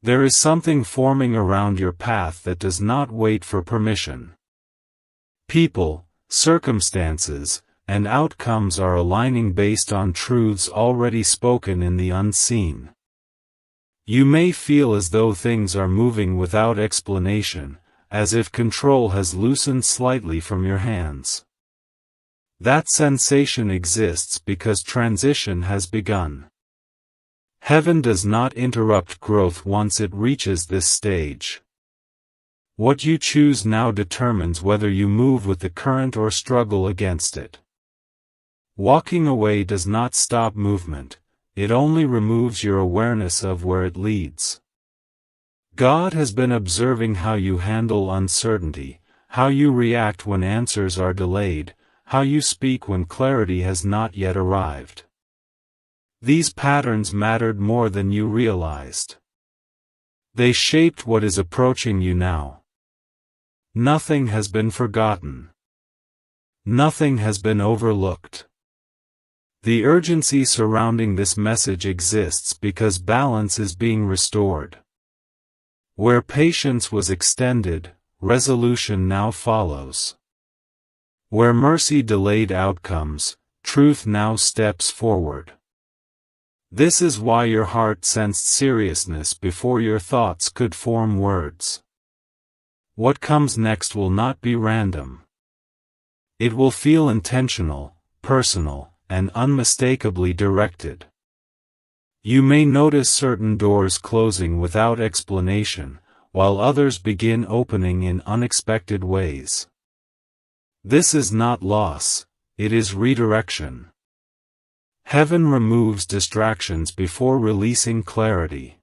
There is something forming around your path that does not wait for permission. People, circumstances, and outcomes are aligning based on truths already spoken in the unseen. You may feel as though things are moving without explanation, as if control has loosened slightly from your hands. That sensation exists because transition has begun. Heaven does not interrupt growth once it reaches this stage. What you choose now determines whether you move with the current or struggle against it. Walking away does not stop movement, it only removes your awareness of where it leads. God has been observing how you handle uncertainty, how you react when answers are delayed, how you speak when clarity has not yet arrived. These patterns mattered more than you realized. They shaped what is approaching you now. Nothing has been forgotten. Nothing has been overlooked. The urgency surrounding this message exists because balance is being restored. Where patience was extended, resolution now follows. Where mercy delayed outcomes, truth now steps forward. This is why your heart sensed seriousness before your thoughts could form words. What comes next will not be random. It will feel intentional, personal, and unmistakably directed. You may notice certain doors closing without explanation, while others begin opening in unexpected ways. This is not loss, it is redirection. Heaven removes distractions before releasing clarity.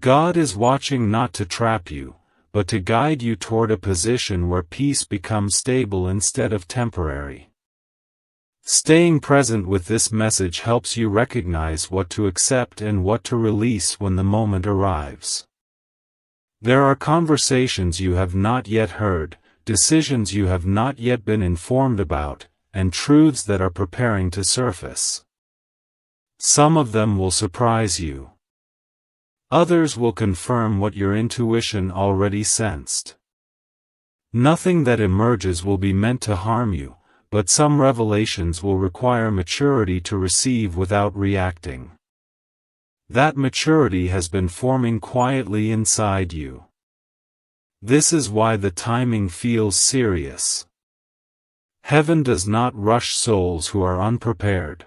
God is watching not to trap you, but to guide you toward a position where peace becomes stable instead of temporary. Staying present with this message helps you recognize what to accept and what to release when the moment arrives. There are conversations you have not yet heard, decisions you have not yet been informed about, and truths that are preparing to surface. Some of them will surprise you. Others will confirm what your intuition already sensed. Nothing that emerges will be meant to harm you, but some revelations will require maturity to receive without reacting. That maturity has been forming quietly inside you. This is why the timing feels serious. Heaven does not rush souls who are unprepared.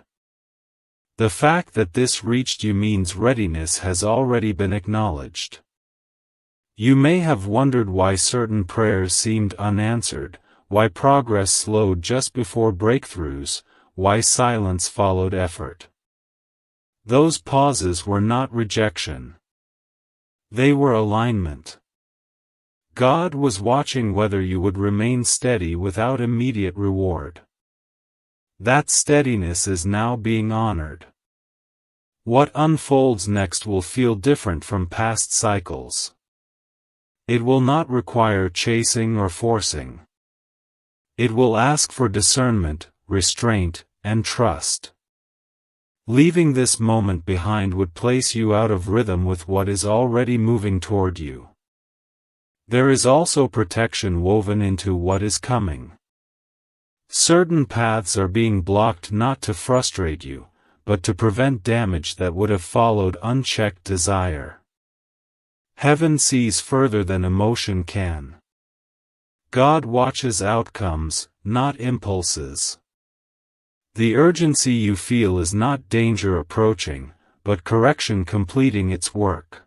The fact that this reached you means readiness has already been acknowledged. You may have wondered why certain prayers seemed unanswered, why progress slowed just before breakthroughs, why silence followed effort. Those pauses were not rejection. They were alignment. God was watching whether you would remain steady without immediate reward. That steadiness is now being honored. What unfolds next will feel different from past cycles. It will not require chasing or forcing. It will ask for discernment, restraint, and trust. Leaving this moment behind would place you out of rhythm with what is already moving toward you. There is also protection woven into what is coming. Certain paths are being blocked not to frustrate you, but to prevent damage that would have followed unchecked desire. Heaven sees further than emotion can. God watches outcomes, not impulses. The urgency you feel is not danger approaching, but correction completing its work.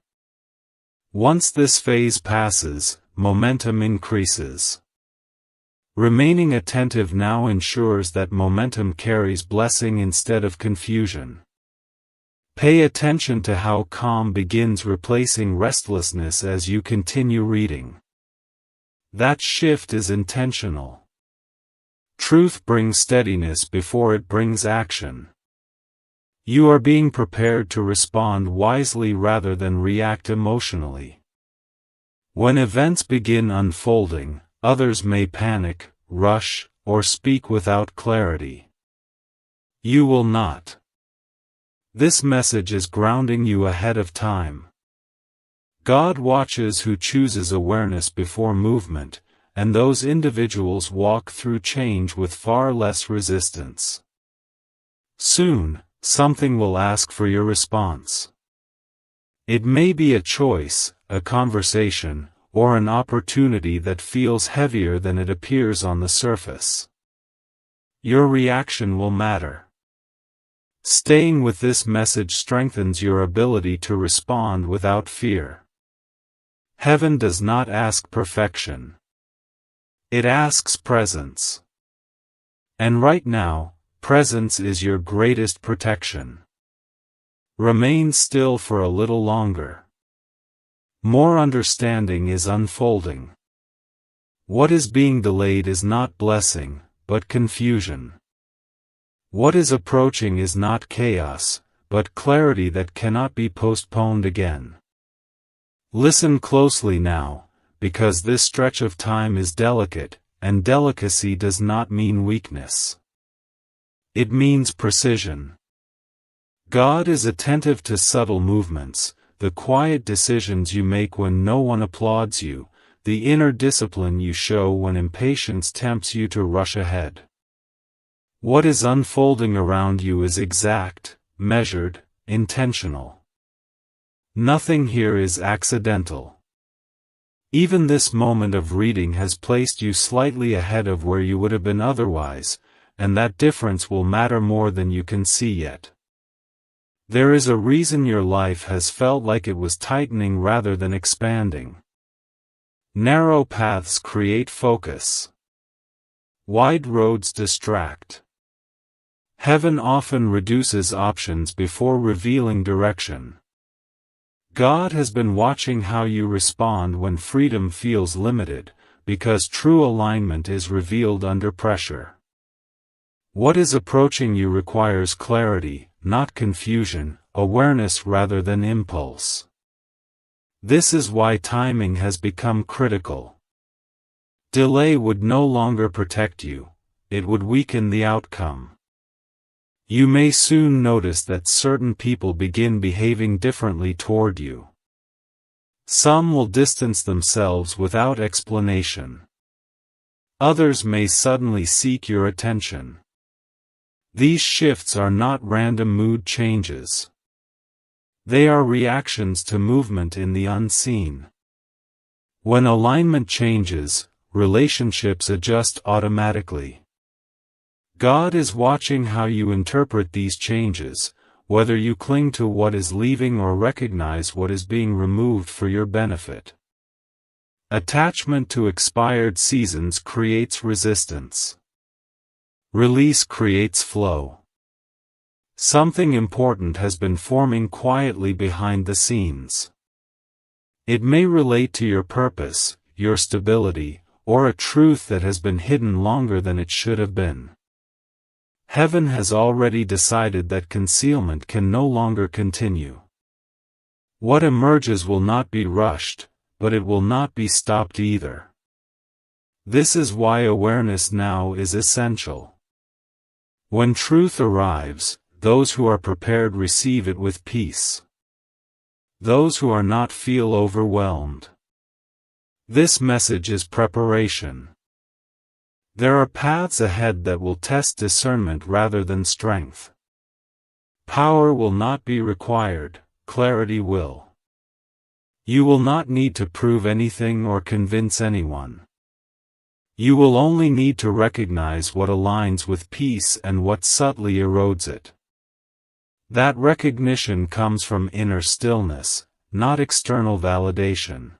Once this phase passes, momentum increases. Remaining attentive now ensures that momentum carries blessing instead of confusion. Pay attention to how calm begins replacing restlessness as you continue reading. That shift is intentional. Truth brings steadiness before it brings action. You are being prepared to respond wisely rather than react emotionally. When events begin unfolding, others may panic, rush, or speak without clarity. You will not. This message is grounding you ahead of time. God watches who chooses awareness before movement, and those individuals walk through change with far less resistance. Soon, something will ask for your response. It may be a choice, a conversation, or an opportunity that feels heavier than it appears on the surface. Your reaction will matter. Staying with this message strengthens your ability to respond without fear. Heaven does not ask perfection. It asks presence. And right now, presence is your greatest protection. Remain still for a little longer. More understanding is unfolding. What is being delayed is not blessing, but confusion. What is approaching is not chaos, but clarity that cannot be postponed again. Listen closely now, because this stretch of time is delicate, and delicacy does not mean weakness. It means precision. God is attentive to subtle movements, the quiet decisions you make when no one applauds you, the inner discipline you show when impatience tempts you to rush ahead. What is unfolding around you is exact, measured, intentional. Nothing here is accidental. Even this moment of reading has placed you slightly ahead of where you would have been otherwise, and that difference will matter more than you can see yet. There is a reason your life has felt like it was tightening rather than expanding. Narrow paths create focus. Wide roads distract. Heaven often reduces options before revealing direction. God has been watching how you respond when freedom feels limited, because true alignment is revealed under pressure. What is approaching you requires clarity, not confusion, awareness rather than impulse. This is why timing has become critical. Delay would no longer protect you, it would weaken the outcome. You may soon notice that certain people begin behaving differently toward you. Some will distance themselves without explanation. Others may suddenly seek your attention. These shifts are not random mood changes. They are reactions to movement in the unseen. When alignment changes, relationships adjust automatically. God is watching how you interpret these changes, whether you cling to what is leaving or recognize what is being removed for your benefit. Attachment to expired seasons creates resistance. Release creates flow. Something important has been forming quietly behind the scenes. It may relate to your purpose, your stability, or a truth that has been hidden longer than it should have been. Heaven has already decided that concealment can no longer continue. What emerges will not be rushed, but it will not be stopped either. This is why awareness now is essential. When truth arrives, those who are prepared receive it with peace. Those who are not feel overwhelmed. This message is preparation. There are paths ahead that will test discernment rather than strength. Power will not be required, clarity will. You will not need to prove anything or convince anyone. You will only need to recognize what aligns with peace and what subtly erodes it. That recognition comes from inner stillness, not external validation.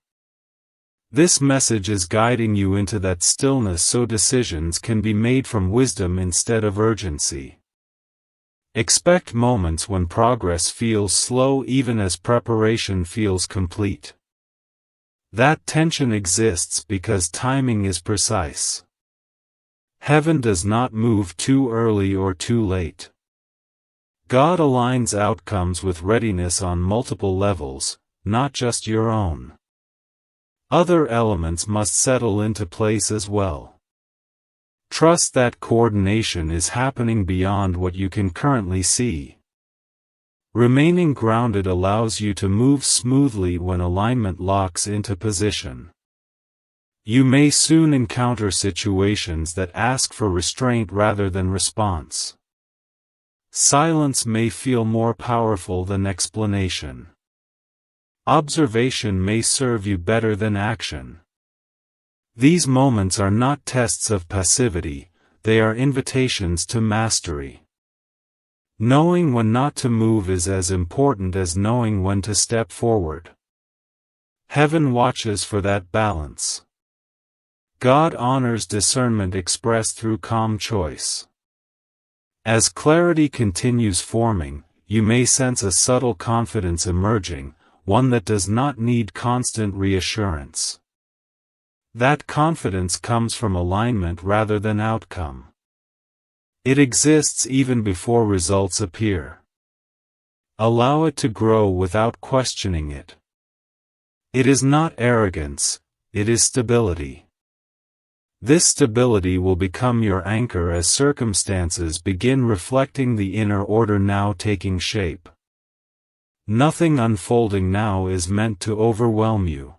This message is guiding you into that stillness so decisions can be made from wisdom instead of urgency. Expect moments when progress feels slow even as preparation feels complete. That tension exists because timing is precise. Heaven does not move too early or too late. God aligns outcomes with readiness on multiple levels, not just your own. Other elements must settle into place as well. Trust that coordination is happening beyond what you can currently see. Remaining grounded allows you to move smoothly when alignment locks into position. You may soon encounter situations that ask for restraint rather than response. Silence may feel more powerful than explanation. Observation may serve you better than action. These moments are not tests of passivity, they are invitations to mastery. Knowing when not to move is as important as knowing when to step forward. Heaven watches for that balance. God honors discernment expressed through calm choice. As clarity continues forming, you may sense a subtle confidence emerging, one that does not need constant reassurance. That confidence comes from alignment rather than outcome. It exists even before results appear. Allow it to grow without questioning it. It is not arrogance, it is stability. This stability will become your anchor as circumstances begin reflecting the inner order now taking shape. Nothing unfolding now is meant to overwhelm you.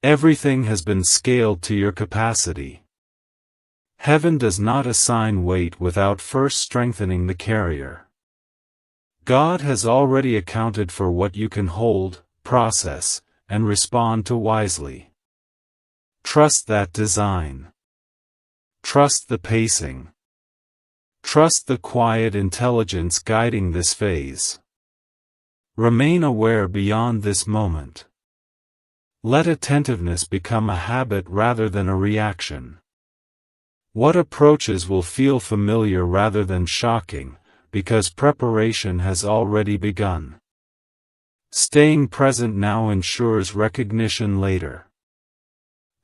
Everything has been scaled to your capacity. Heaven does not assign weight without first strengthening the carrier. God has already accounted for what you can hold, process, and respond to wisely. Trust that design. Trust the pacing. Trust the quiet intelligence guiding this phase. Remain aware beyond this moment. Let attentiveness become a habit rather than a reaction. What approaches will feel familiar rather than shocking, because preparation has already begun. Staying present now ensures recognition later.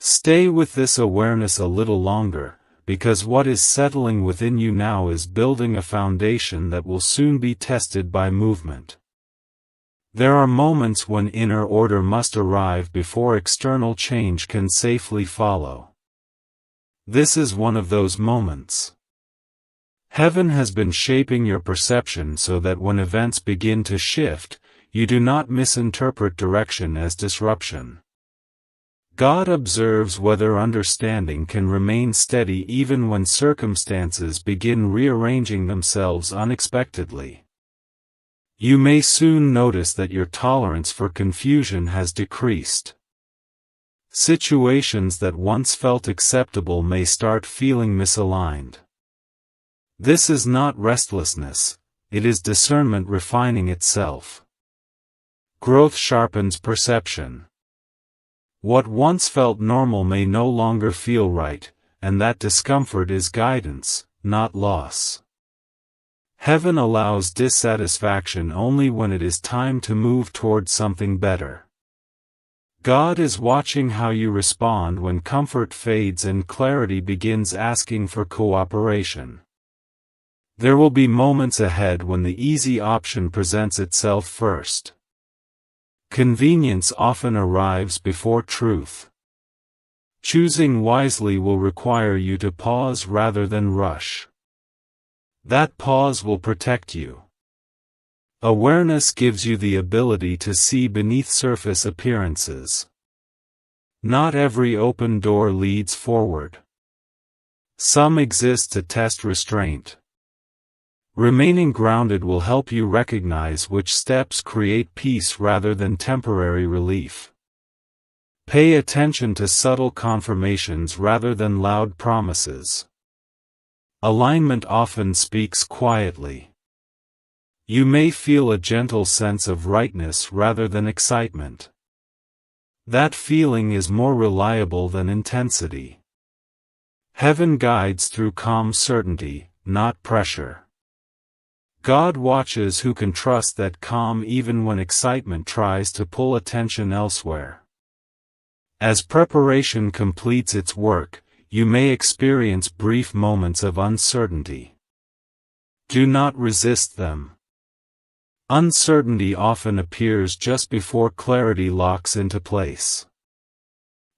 Stay with this awareness a little longer, because what is settling within you now is building a foundation that will soon be tested by movement. There are moments when inner order must arrive before external change can safely follow. This is one of those moments. Heaven has been shaping your perception so that when events begin to shift, you do not misinterpret direction as disruption. God observes whether understanding can remain steady even when circumstances begin rearranging themselves unexpectedly. You may soon notice that your tolerance for confusion has decreased. Situations that once felt acceptable may start feeling misaligned. This is not restlessness, it is discernment refining itself. Growth sharpens perception. What once felt normal may no longer feel right, and that discomfort is guidance, not loss. Heaven allows dissatisfaction only when it is time to move toward something better. God is watching how you respond when comfort fades and clarity begins asking for cooperation. There will be moments ahead when the easy option presents itself first. Convenience often arrives before truth. Choosing wisely will require you to pause rather than rush. That pause will protect you. Awareness gives you the ability to see beneath surface appearances. Not every open door leads forward. Some exist to test restraint. Remaining grounded will help you recognize which steps create peace rather than temporary relief. Pay attention to subtle confirmations rather than loud promises. Alignment often speaks quietly. You may feel a gentle sense of rightness rather than excitement. That feeling is more reliable than intensity. Heaven guides through calm certainty, not pressure. God watches who can trust that calm even when excitement tries to pull attention elsewhere. As preparation completes its work, you may experience brief moments of uncertainty. Do not resist them. Uncertainty often appears just before clarity locks into place.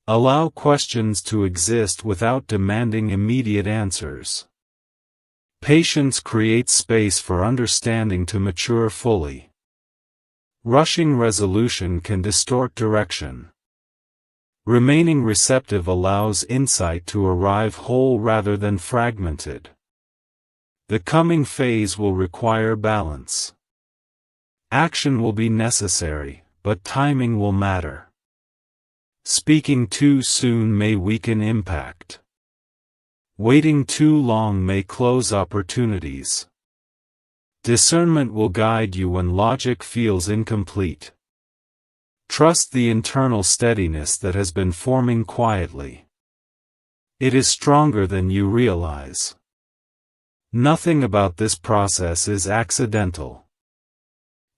Allow questions to exist without demanding immediate answers. Patience creates space for understanding to mature fully. Rushing resolution can distort direction. Remaining receptive allows insight to arrive whole rather than fragmented. The coming phase will require balance. Action will be necessary, but timing will matter. Speaking too soon may weaken impact. Waiting too long may close opportunities. Discernment will guide you when logic feels incomplete. Trust the internal steadiness that has been forming quietly. It is stronger than you realize. Nothing about this process is accidental.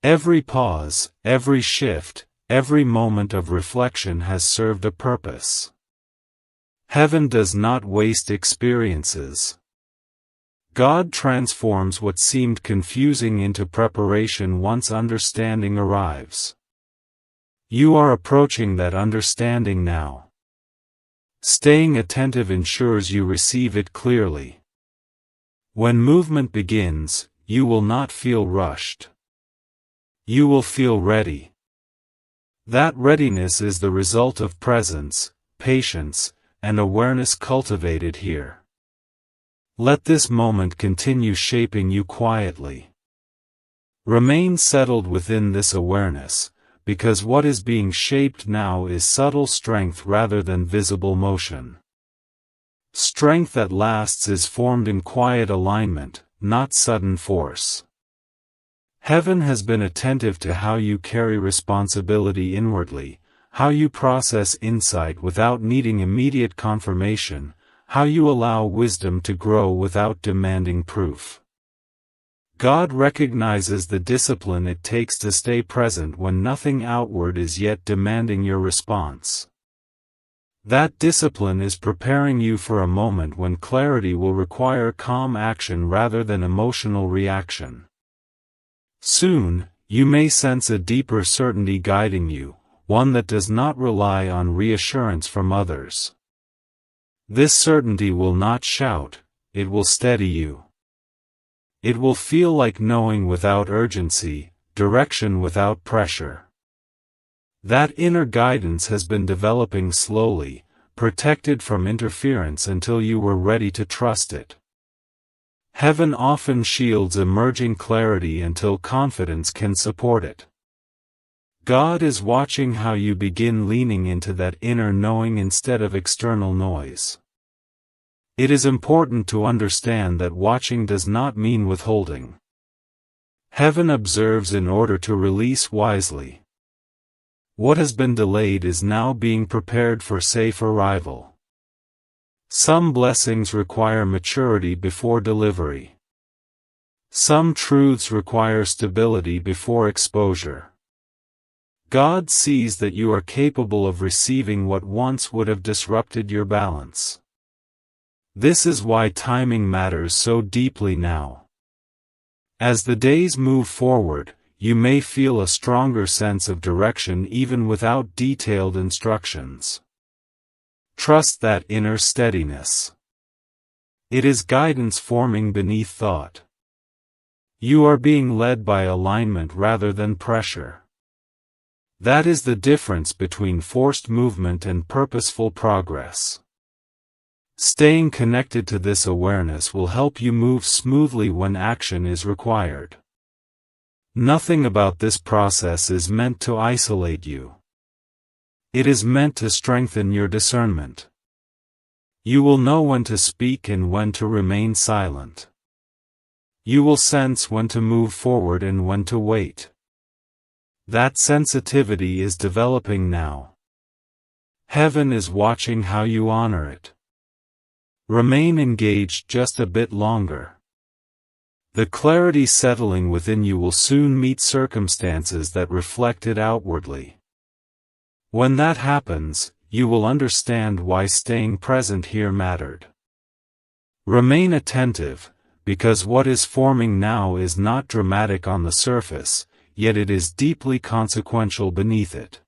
Every pause, every shift, every moment of reflection has served a purpose. Heaven does not waste experiences. God transforms what seemed confusing into preparation once understanding arrives. You are approaching that understanding now. Staying attentive ensures you receive it clearly. When movement begins, you will not feel rushed. You will feel ready. That readiness is the result of presence, patience, and awareness cultivated here. Let this moment continue shaping you quietly. Remain settled within this awareness, because what is being shaped now is subtle strength rather than visible motion. Strength that lasts is formed in quiet alignment, not sudden force. Heaven has been attentive to how you carry responsibility inwardly, how you process insight without needing immediate confirmation, how you allow wisdom to grow without demanding proof. God recognizes the discipline it takes to stay present when nothing outward is yet demanding your response. That discipline is preparing you for a moment when clarity will require calm action rather than emotional reaction. Soon, you may sense a deeper certainty guiding you, one that does not rely on reassurance from others. This certainty will not shout, it will steady you. It will feel like knowing without urgency, direction without pressure. That inner guidance has been developing slowly, protected from interference until you were ready to trust it. Heaven often shields emerging clarity until confidence can support it. God is watching how you begin leaning into that inner knowing instead of external noise. It is important to understand that watching does not mean withholding. Heaven observes in order to release wisely. What has been delayed is now being prepared for safe arrival. Some blessings require maturity before delivery. Some truths require stability before exposure. God sees that you are capable of receiving what once would have disrupted your balance. This is why timing matters so deeply now. As the days move forward, you may feel a stronger sense of direction even without detailed instructions. Trust that inner steadiness. It is guidance forming beneath thought. You are being led by alignment rather than pressure. That is the difference between forced movement and purposeful progress. Staying connected to this awareness will help you move smoothly when action is required. Nothing about this process is meant to isolate you. It is meant to strengthen your discernment. You will know when to speak and when to remain silent. You will sense when to move forward and when to wait. That sensitivity is developing now. Heaven is watching how you honor it. Remain engaged just a bit longer. The clarity settling within you will soon meet circumstances that reflect it outwardly. When that happens, you will understand why staying present here mattered. Remain attentive, because what is forming now is not dramatic on the surface, yet it is deeply consequential beneath it.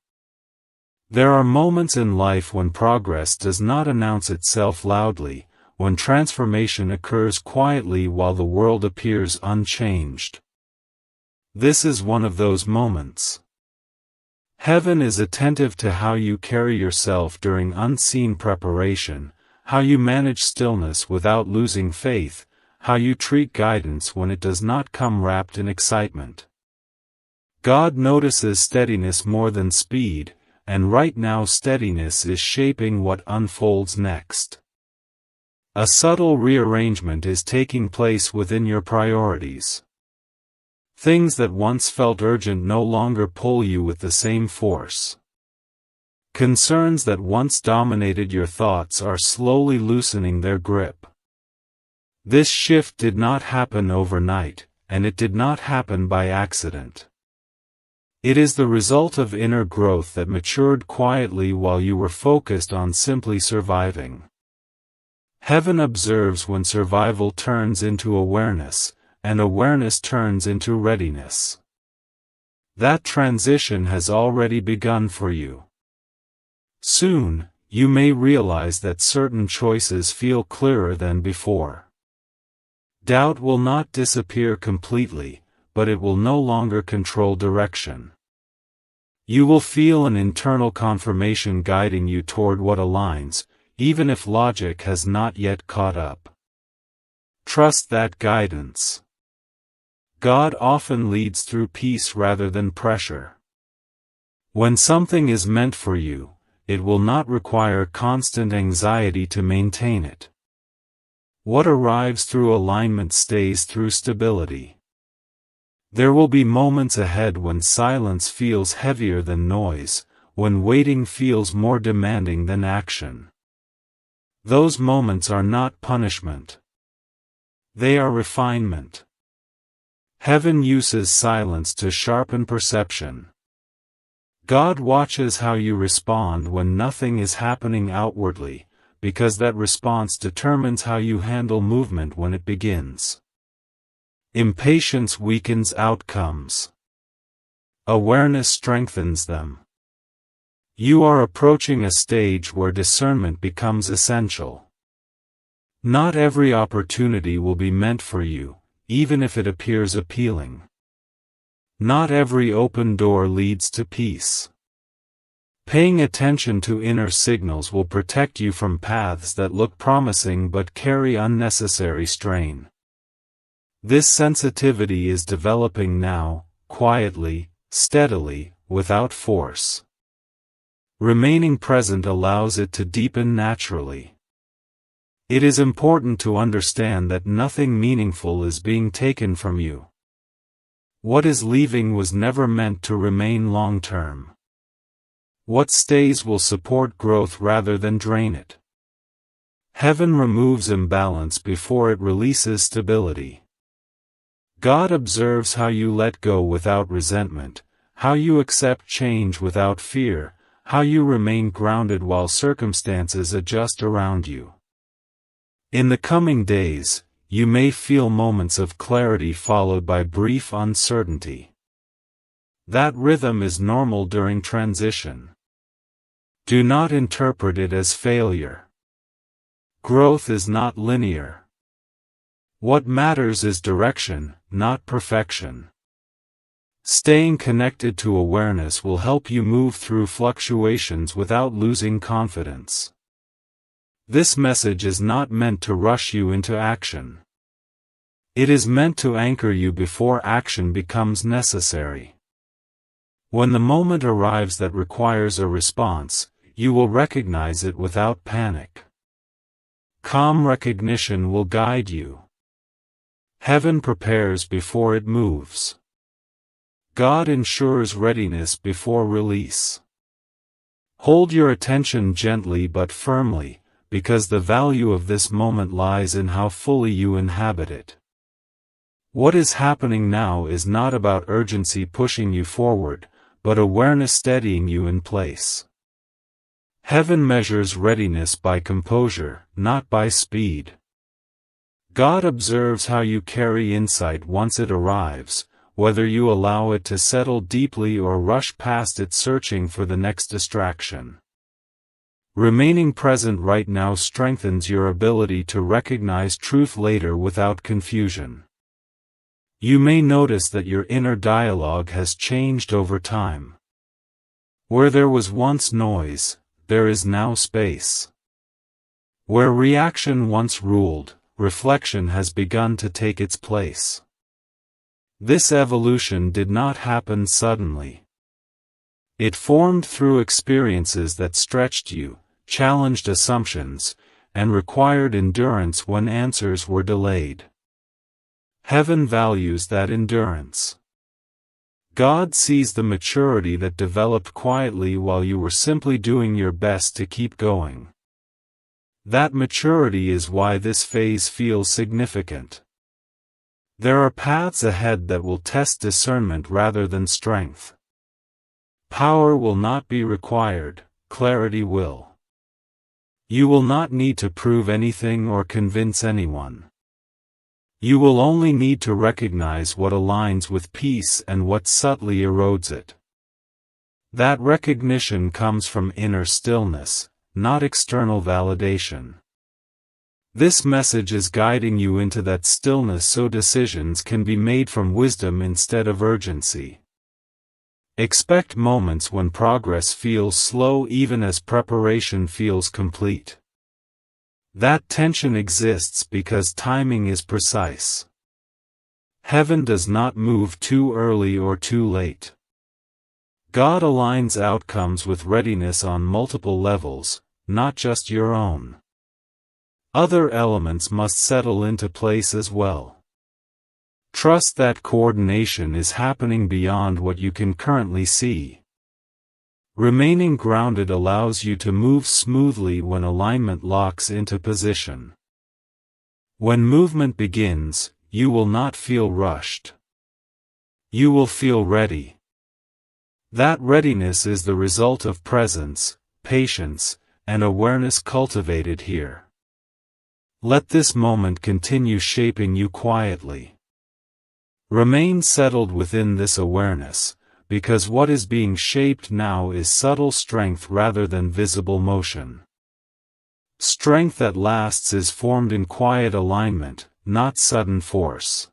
There are moments in life when progress does not announce itself loudly, when transformation occurs quietly while the world appears unchanged. This is one of those moments. Heaven is attentive to how you carry yourself during unseen preparation, how you manage stillness without losing faith, how you treat guidance when it does not come wrapped in excitement. God notices steadiness more than speed, and right now steadiness is shaping what unfolds next. A subtle rearrangement is taking place within your priorities. Things that once felt urgent no longer pull you with the same force. Concerns that once dominated your thoughts are slowly loosening their grip. This shift did not happen overnight, and it did not happen by accident. It is the result of inner growth that matured quietly while you were focused on simply surviving. Heaven observes when survival turns into awareness, and awareness turns into readiness. That transition has already begun for you. Soon, you may realize that certain choices feel clearer than before. Doubt will not disappear completely, but it will no longer control direction. You will feel an internal confirmation guiding you toward what aligns, even if logic has not yet caught up. Trust that guidance. God often leads through peace rather than pressure. When something is meant for you, it will not require constant anxiety to maintain it. What arrives through alignment stays through stability. There will be moments ahead when silence feels heavier than noise, when waiting feels more demanding than action. Those moments are not punishment. They are refinement. Heaven uses silence to sharpen perception. God watches how you respond when nothing is happening outwardly, because that response determines how you handle movement when it begins. Impatience weakens outcomes. Awareness strengthens them. You are approaching a stage where discernment becomes essential. Not every opportunity will be meant for you, even if it appears appealing. Not every open door leads to peace. Paying attention to inner signals will protect you from paths that look promising but carry unnecessary strain. This sensitivity is developing now, quietly, steadily, without force. Remaining present allows it to deepen naturally. It is important to understand that nothing meaningful is being taken from you. What is leaving was never meant to remain long-term. What stays will support growth rather than drain it. Heaven removes imbalance before it releases stability. God observes how you let go without resentment, how you accept change without fear, how you remain grounded while circumstances adjust around you. In the coming days, you may feel moments of clarity followed by brief uncertainty. That rhythm is normal during transition. Do not interpret it as failure. Growth is not linear. What matters is direction, not perfection. Staying connected to awareness will help you move through fluctuations without losing confidence. This message is not meant to rush you into action. It is meant to anchor you before action becomes necessary. When the moment arrives that requires a response, you will recognize it without panic. Calm recognition will guide you. Heaven prepares before it moves. God ensures readiness before release. Hold your attention gently but firmly, because the value of this moment lies in how fully you inhabit it. What is happening now is not about urgency pushing you forward, but awareness steadying you in place. Heaven measures readiness by composure, not by speed. God observes how you carry insight once it arrives, whether you allow it to settle deeply or rush past it searching for the next distraction. Remaining present right now strengthens your ability to recognize truth later without confusion. You may notice that your inner dialogue has changed over time. Where there was once noise, there is now space. Where reaction once ruled, reflection has begun to take its place. This evolution did not happen suddenly. It formed through experiences that stretched you, challenged assumptions, and required endurance when answers were delayed. Heaven values that endurance. God sees the maturity that developed quietly while you were simply doing your best to keep going. That maturity is why this phase feels significant. There are paths ahead that will test discernment rather than strength. Power will not be required, clarity will. You will not need to prove anything or convince anyone. You will only need to recognize what aligns with peace and what subtly erodes it. That recognition comes from inner stillness, not external validation. This message is guiding you into that stillness so decisions can be made from wisdom instead of urgency. Expect moments when progress feels slow even as preparation feels complete. That tension exists because timing is precise. Heaven does not move too early or too late. God aligns outcomes with readiness on multiple levels, not just your own. Other elements must settle into place as well. Trust that coordination is happening beyond what you can currently see. Remaining grounded allows you to move smoothly when alignment locks into position. When movement begins, you will not feel rushed. You will feel ready. That readiness is the result of presence, patience, and awareness cultivated here. Let this moment continue shaping you quietly. Remain settled within this awareness, because what is being shaped now is subtle strength rather than visible motion. Strength that lasts is formed in quiet alignment, not sudden force.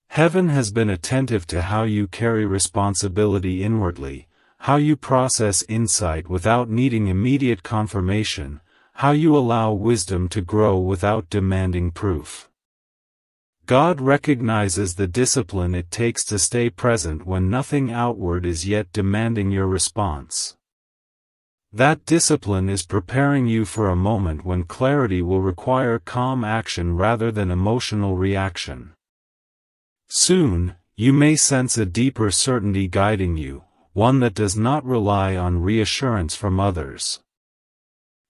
Heaven has been attentive to how you carry responsibility inwardly, how you process insight without needing immediate confirmation, how you allow wisdom to grow without demanding proof. God recognizes the discipline it takes to stay present when nothing outward is yet demanding your response. That discipline is preparing you for a moment when clarity will require calm action rather than emotional reaction. Soon, you may sense a deeper certainty guiding you, one that does not rely on reassurance from others.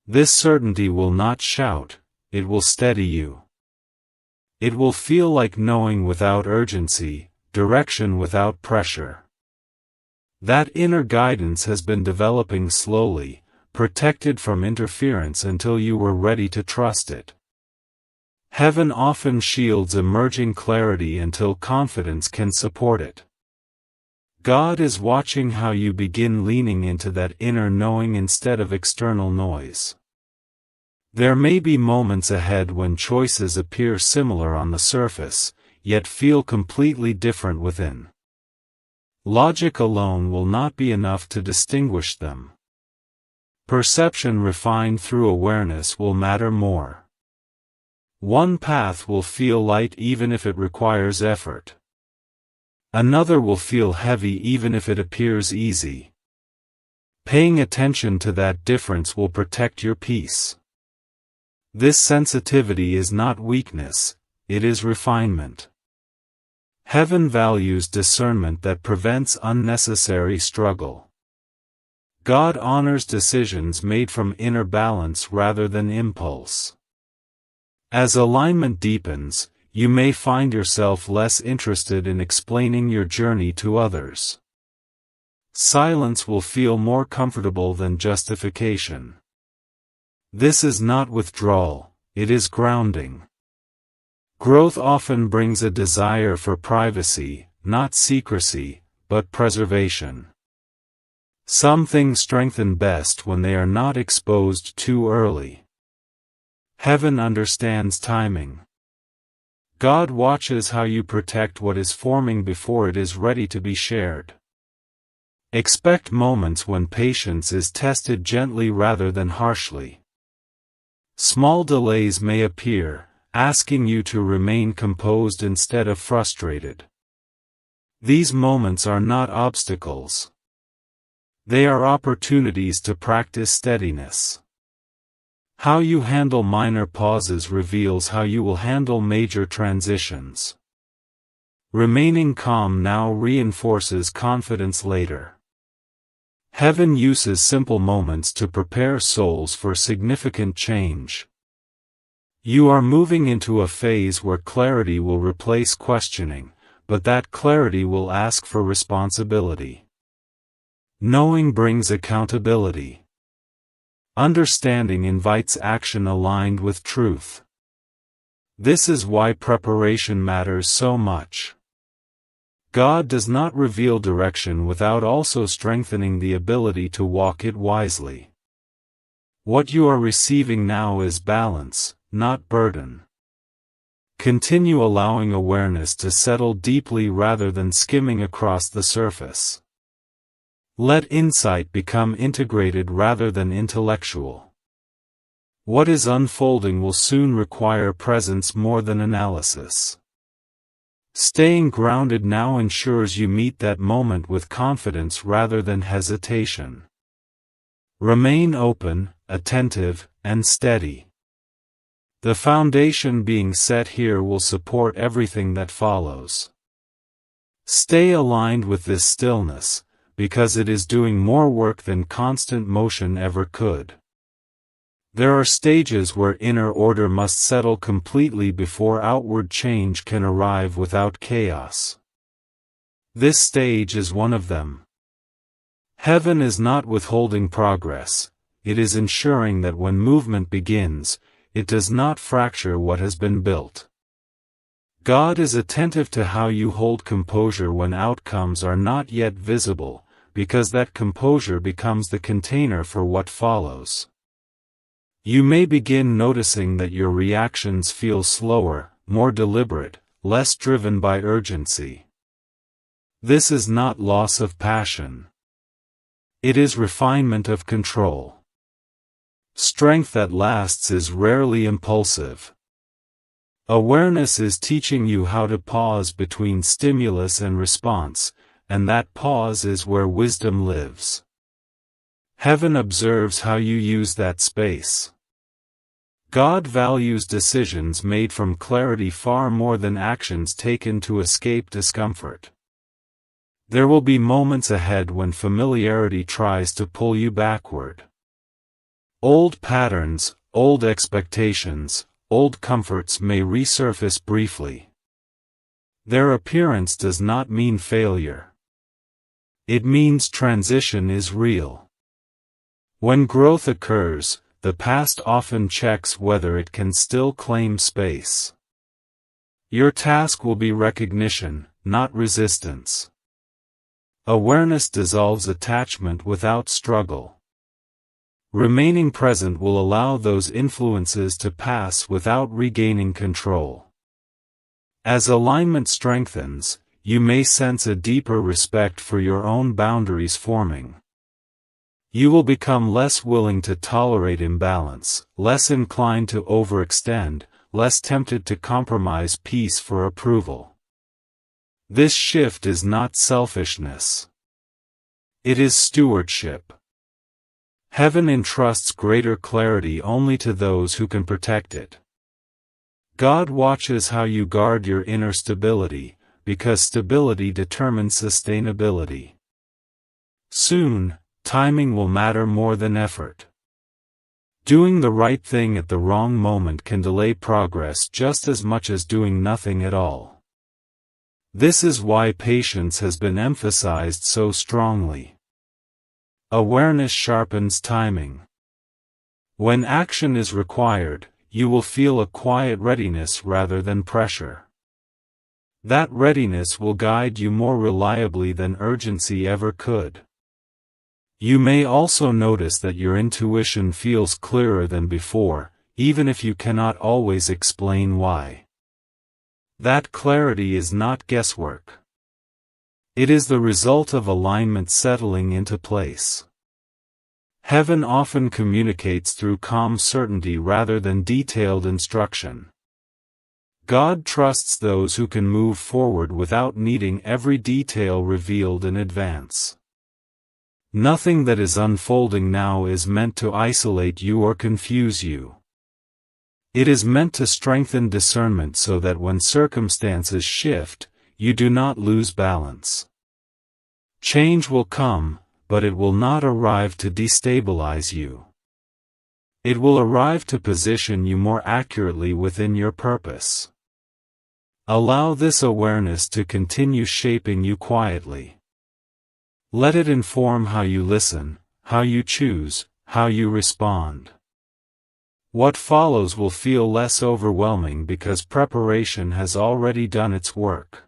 This certainty will not shout, it will steady you. It will feel like knowing without urgency, direction without pressure. That inner guidance has been developing slowly, protected from interference until you were ready to trust it. Heaven often shields emerging clarity until confidence can support it. God is watching how you begin leaning into that inner knowing instead of external noise. There may be moments ahead when choices appear similar on the surface, yet feel completely different within. Logic alone will not be enough to distinguish them. Perception refined through awareness will matter more. One path will feel light even if it requires effort. Another will feel heavy even if it appears easy. Paying attention to that difference will protect your peace. This sensitivity is not weakness, it is refinement. Heaven values discernment that prevents unnecessary struggle. God honors decisions made from inner balance rather than impulse. As alignment deepens, you may find yourself less interested in explaining your journey to others. Silence will feel more comfortable than justification. This is not withdrawal, it is grounding. Growth often brings a desire for privacy, not secrecy, but preservation. Some things strengthen best when they are not exposed too early. Heaven understands timing. God watches how you protect what is forming before it is ready to be shared. Expect moments when patience is tested gently rather than harshly. Small delays may appear, asking you to remain composed instead of frustrated. These moments are not obstacles. They are opportunities to practice steadiness. How you handle minor pauses reveals how you will handle major transitions. Remaining calm now reinforces confidence later. Heaven uses simple moments to prepare souls for significant change. You are moving into a phase where clarity will replace questioning, but that clarity will ask for responsibility. Knowing brings accountability. Understanding invites action aligned with truth. This is why preparation matters so much. God does not reveal direction without also strengthening the ability to walk it wisely. What you are receiving now is balance, not burden. Continue allowing awareness to settle deeply rather than skimming across the surface. Let insight become integrated rather than intellectual. What is unfolding will soon require presence more than analysis. Staying grounded now ensures you meet that moment with confidence rather than hesitation. Remain open, attentive, and steady. The foundation being set here will support everything that follows. Stay aligned with this stillness, because it is doing more work than constant motion ever could. There are stages where inner order must settle completely before outward change can arrive without chaos. This stage is one of them. Heaven is not withholding progress, it is ensuring that when movement begins, it does not fracture what has been built. God is attentive to how you hold composure when outcomes are not yet visible, because that composure becomes the container for what follows. You may begin noticing that your reactions feel slower, more deliberate, less driven by urgency. This is not loss of passion. It is refinement of control. Strength that lasts is rarely impulsive. Awareness is teaching you how to pause between stimulus and response, and that pause is where wisdom lives. Heaven observes how you use that space. God values decisions made from clarity far more than actions taken to escape discomfort. There will be moments ahead when familiarity tries to pull you backward. Old patterns, old expectations, old comforts may resurface briefly. Their appearance does not mean failure. It means transition is real. When growth occurs, the past often checks whether it can still claim space. Your task will be recognition, not resistance. Awareness dissolves attachment without struggle. Remaining present will allow those influences to pass without regaining control. As alignment strengthens, you may sense a deeper respect for your own boundaries forming. You will become less willing to tolerate imbalance, less inclined to overextend, less tempted to compromise peace for approval. This shift is not selfishness. It is stewardship. Heaven entrusts greater clarity only to those who can protect it. God watches how you guard your inner stability, because stability determines sustainability. Soon, timing will matter more than effort. Doing the right thing at the wrong moment can delay progress just as much as doing nothing at all. This is why patience has been emphasized so strongly. Awareness sharpens timing. When action is required, you will feel a quiet readiness rather than pressure. That readiness will guide you more reliably than urgency ever could. You may also notice that your intuition feels clearer than before, even if you cannot always explain why. That clarity is not guesswork. It is the result of alignment settling into place. Heaven often communicates through calm certainty rather than detailed instruction. God trusts those who can move forward without needing every detail revealed in advance. Nothing that is unfolding now is meant to isolate you or confuse you. It is meant to strengthen discernment so that when circumstances shift, you do not lose balance. Change will come, but it will not arrive to destabilize you. It will arrive to position you more accurately within your purpose. Allow this awareness to continue shaping you quietly. Let it inform how you listen, how you choose, how you respond. What follows will feel less overwhelming because preparation has already done its work.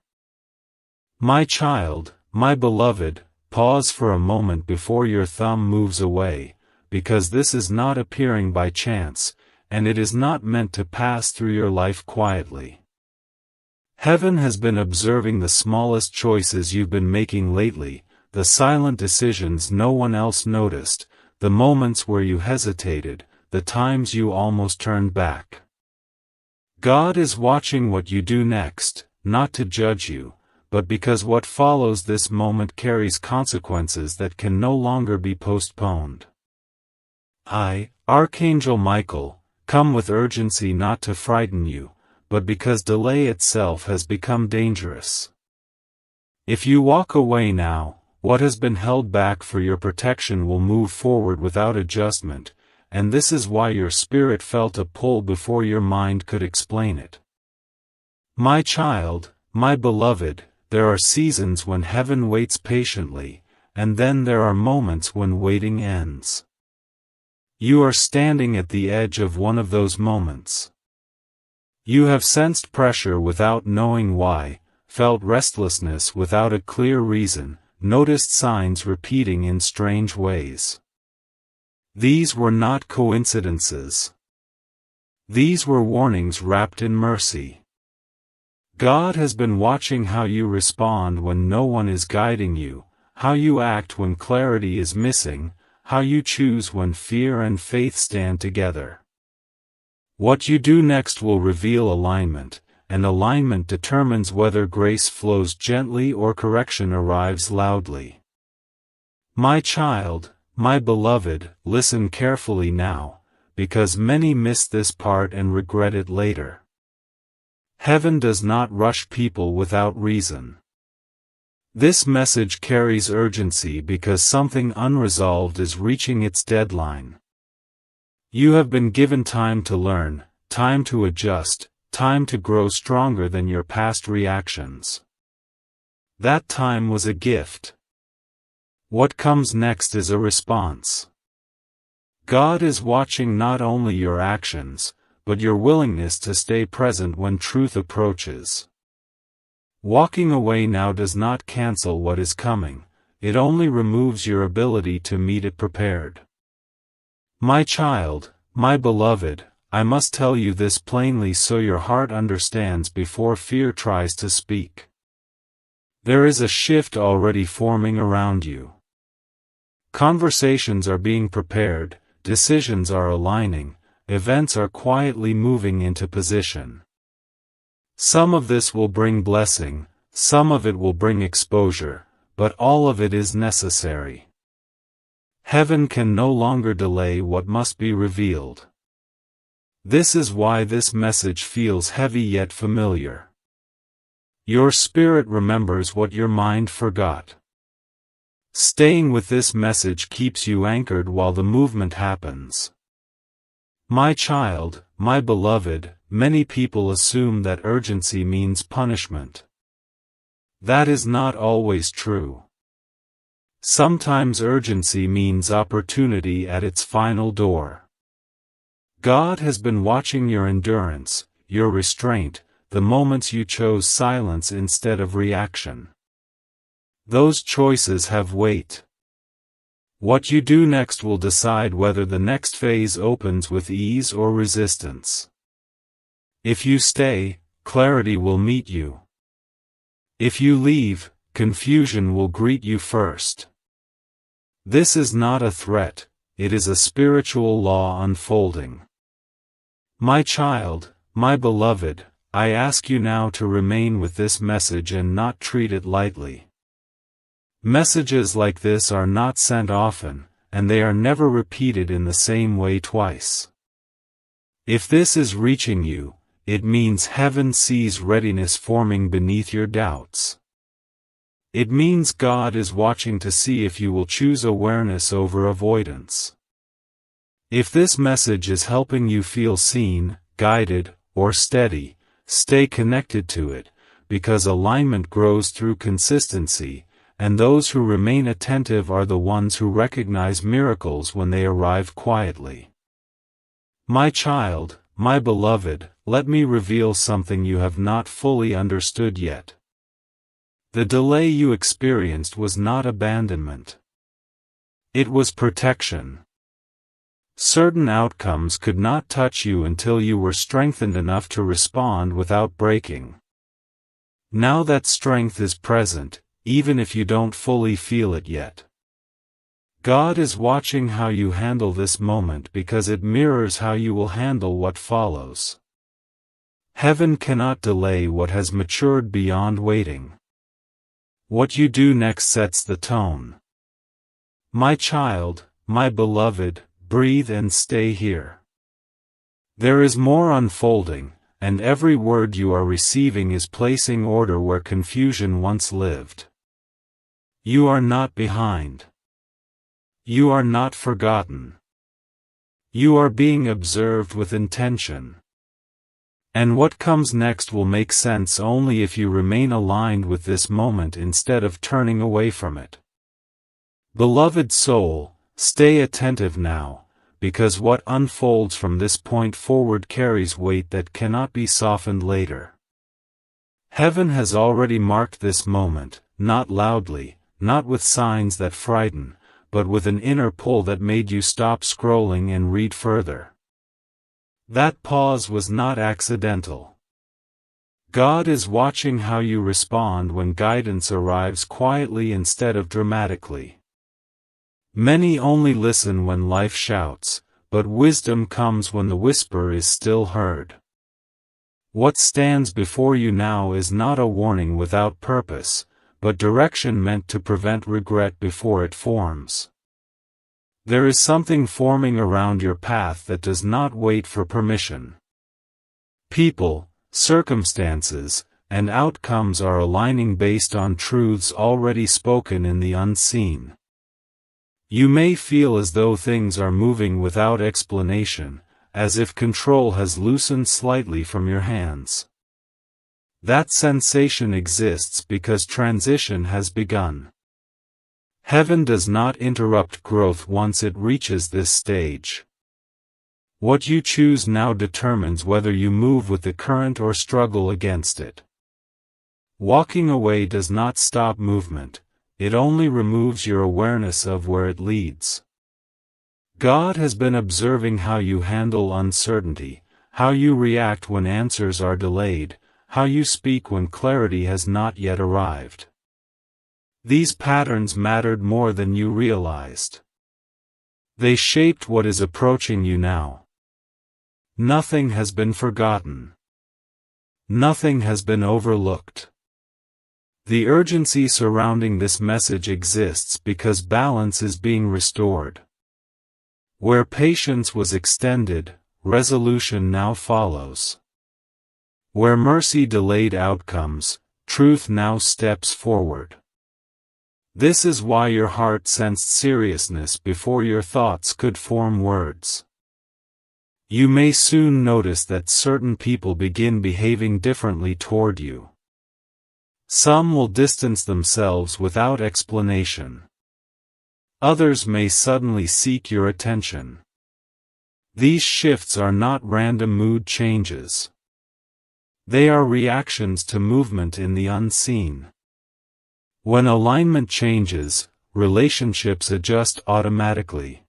My child, my beloved, pause for a moment before your thumb moves away, because this is not appearing by chance, and it is not meant to pass through your life quietly. Heaven has been observing the smallest choices you've been making lately, the silent decisions no one else noticed, the moments where you hesitated, the times you almost turned back. God is watching what you do next, not to judge you, but because what follows this moment carries consequences that can no longer be postponed. I, Archangel Michael, come with urgency not to frighten you, but because delay itself has become dangerous. If you walk away now, what has been held back for your protection will move forward without adjustment, and this is why your spirit felt a pull before your mind could explain it. My child, my beloved, there are seasons when heaven waits patiently, and then there are moments when waiting ends. You are standing at the edge of one of those moments. You have sensed pressure without knowing why, felt restlessness without a clear reason, noticed signs repeating in strange ways. These were not coincidences. These were warnings wrapped in mercy. God has been watching how you respond when no one is guiding you, how you act when clarity is missing, how you choose when fear and faith stand together. What you do next will reveal alignment, and alignment determines whether grace flows gently or correction arrives loudly. My child, my beloved, listen carefully now, because many miss this part and regret it later. Heaven does not rush people without reason. This message carries urgency because something unresolved is reaching its deadline. You have been given time to learn, time to adjust, time to grow stronger than your past reactions. That time was a gift. What comes next is a response. God is watching not only your actions, but your willingness to stay present when truth approaches. Walking away now does not cancel what is coming, it only removes your ability to meet it prepared. My child, my beloved, I must tell you this plainly so your heart understands before fear tries to speak. There is a shift already forming around you. Conversations are being prepared, decisions are aligning, events are quietly moving into position. Some of this will bring blessing, some of it will bring exposure, but all of it is necessary. Heaven can no longer delay what must be revealed. This is why this message feels heavy yet familiar. Your spirit remembers what your mind forgot. Staying with this message keeps you anchored while the movement happens. My child, my beloved, many people assume that urgency means punishment. That is not always true. Sometimes urgency means opportunity at its final door. God has been watching your endurance, your restraint, the moments you chose silence instead of reaction. Those choices have weight. What you do next will decide whether the next phase opens with ease or resistance. If you stay, clarity will meet you. If you leave, confusion will greet you first. This is not a threat, it is a spiritual law unfolding. My child, my beloved, I ask you now to remain with this message and not treat it lightly. Messages like this are not sent often, and they are never repeated in the same way twice. If this is reaching you, it means heaven sees readiness forming beneath your doubts. It means God is watching to see if you will choose awareness over avoidance. If this message is helping you feel seen, guided, or steady, stay connected to it, because alignment grows through consistency, and those who remain attentive are the ones who recognize miracles when they arrive quietly. My child, my beloved, let me reveal something you have not fully understood yet. The delay you experienced was not abandonment. It was protection. Certain outcomes could not touch you until you were strengthened enough to respond without breaking. Now that strength is present, even if you don't fully feel it yet. God is watching how you handle this moment because it mirrors how you will handle what follows. Heaven cannot delay what has matured beyond waiting. What you do next sets the tone. My child, my beloved, breathe and stay here. There is more unfolding, and every word you are receiving is placing order where confusion once lived. You are not behind. You are not forgotten. You are being observed with intention. And what comes next will make sense only if you remain aligned with this moment instead of turning away from it. Beloved soul, stay attentive now, because what unfolds from this point forward carries weight that cannot be softened later. Heaven has already marked this moment, not loudly, not with signs that frighten, but with an inner pull that made you stop scrolling and read further. That pause was not accidental. God is watching how you respond when guidance arrives quietly instead of dramatically. Many only listen when life shouts, but wisdom comes when the whisper is still heard. What stands before you now is not a warning without purpose, but direction meant to prevent regret before it forms. There is something forming around your path that does not wait for permission. People, circumstances, and outcomes are aligning based on truths already spoken in the unseen. You may feel as though things are moving without explanation, as if control has loosened slightly from your hands. That sensation exists because transition has begun. Heaven does not interrupt growth once it reaches this stage. What you choose now determines whether you move with the current or struggle against it. Walking away does not stop movement, it only removes your awareness of where it leads. God has been observing how you handle uncertainty, how you react when answers are delayed, how you speak when clarity has not yet arrived. These patterns mattered more than you realized. They shaped what is approaching you now. Nothing has been forgotten. Nothing has been overlooked. The urgency surrounding this message exists because balance is being restored. Where patience was extended, resolution now follows. Where mercy delayed outcomes, truth now steps forward. This is why your heart sensed seriousness before your thoughts could form words. You may soon notice that certain people begin behaving differently toward you. Some will distance themselves without explanation. Others may suddenly seek your attention. These shifts are not random mood changes. They are reactions to movement in the unseen. When alignment changes, relationships adjust automatically.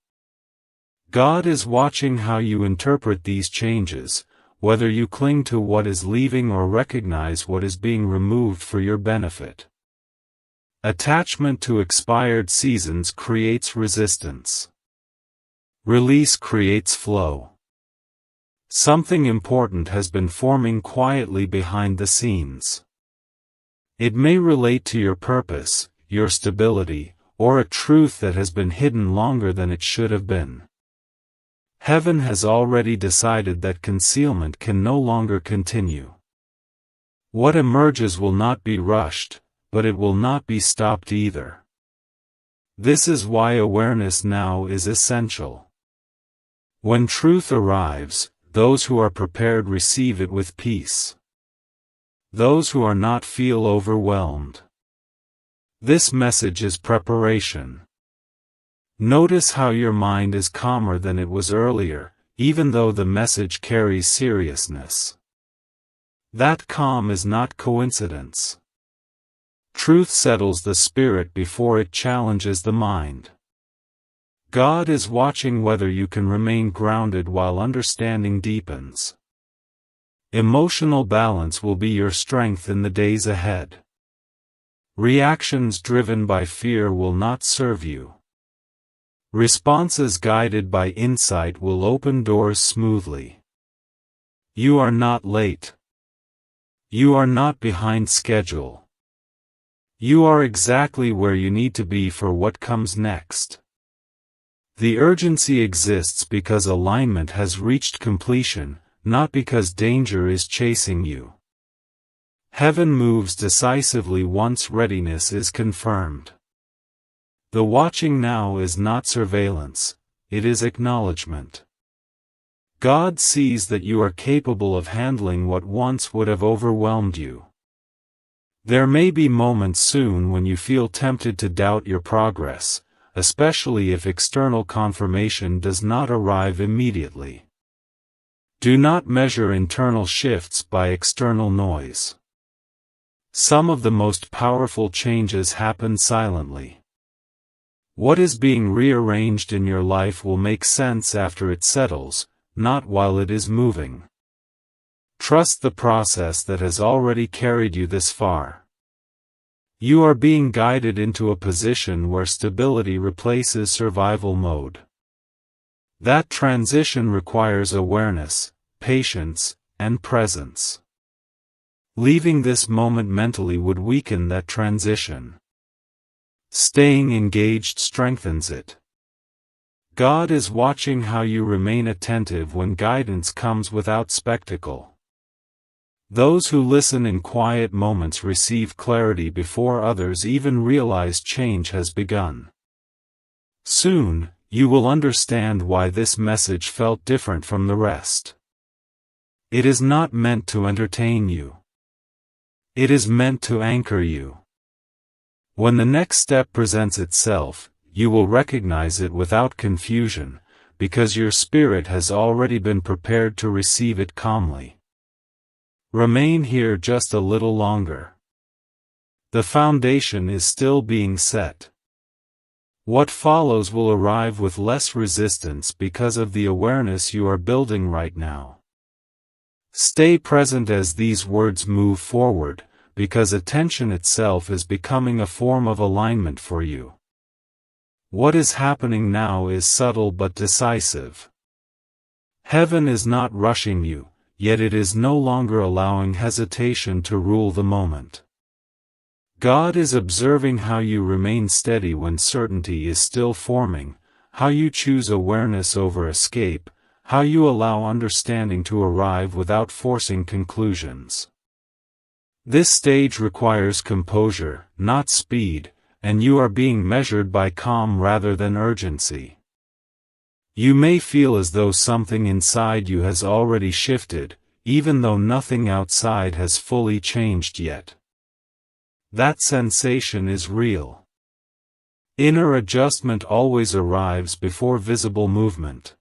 God is watching how you interpret these changes, whether you cling to what is leaving or recognize what is being removed for your benefit. Attachment to expired seasons creates resistance. Release creates flow. Something important has been forming quietly behind the scenes. It may relate to your purpose, your stability, or a truth that has been hidden longer than it should have been. Heaven has already decided that concealment can no longer continue. What emerges will not be rushed, but it will not be stopped either. This is why awareness now is essential. When truth arrives, those who are prepared receive it with peace. Those who are not feel overwhelmed. This message is preparation. Notice how your mind is calmer than it was earlier, even though the message carries seriousness. That calm is not coincidence. Truth settles the spirit before it challenges the mind. God is watching whether you can remain grounded while understanding deepens. Emotional balance will be your strength in the days ahead. Reactions driven by fear will not serve you. Responses guided by insight will open doors smoothly. You are not late. You are not behind schedule. You are exactly where you need to be for what comes next. The urgency exists because alignment has reached completion, not because danger is chasing you. Heaven moves decisively once readiness is confirmed. The watching now is not surveillance, it is acknowledgement. God sees that you are capable of handling what once would have overwhelmed you. There may be moments soon when you feel tempted to doubt your progress, especially if external confirmation does not arrive immediately. Do not measure internal shifts by external noise. Some of the most powerful changes happen silently. What is being rearranged in your life will make sense after it settles, not while it is moving. Trust the process that has already carried you this far. You are being guided into a position where stability replaces survival mode. That transition requires awareness, patience, and presence. Leaving this moment mentally would weaken that transition. Staying engaged strengthens it. God is watching how you remain attentive when guidance comes without spectacle. Those who listen in quiet moments receive clarity before others even realize change has begun. Soon, you will understand why this message felt different from the rest. It is not meant to entertain you. It is meant to anchor you. When the next step presents itself, you will recognize it without confusion, because your spirit has already been prepared to receive it calmly. Remain here just a little longer. The foundation is still being set. What follows will arrive with less resistance because of the awareness you are building right now. Stay present as these words move forward, because attention itself is becoming a form of alignment for you. What is happening now is subtle but decisive. Heaven is not rushing you, yet it is no longer allowing hesitation to rule the moment. God is observing how you remain steady when certainty is still forming, how you choose awareness over escape, how you allow understanding to arrive without forcing conclusions. This stage requires composure, not speed, and you are being measured by calm rather than urgency. You may feel as though something inside you has already shifted, even though nothing outside has fully changed yet. That sensation is real. Inner adjustment always arrives before visible movement.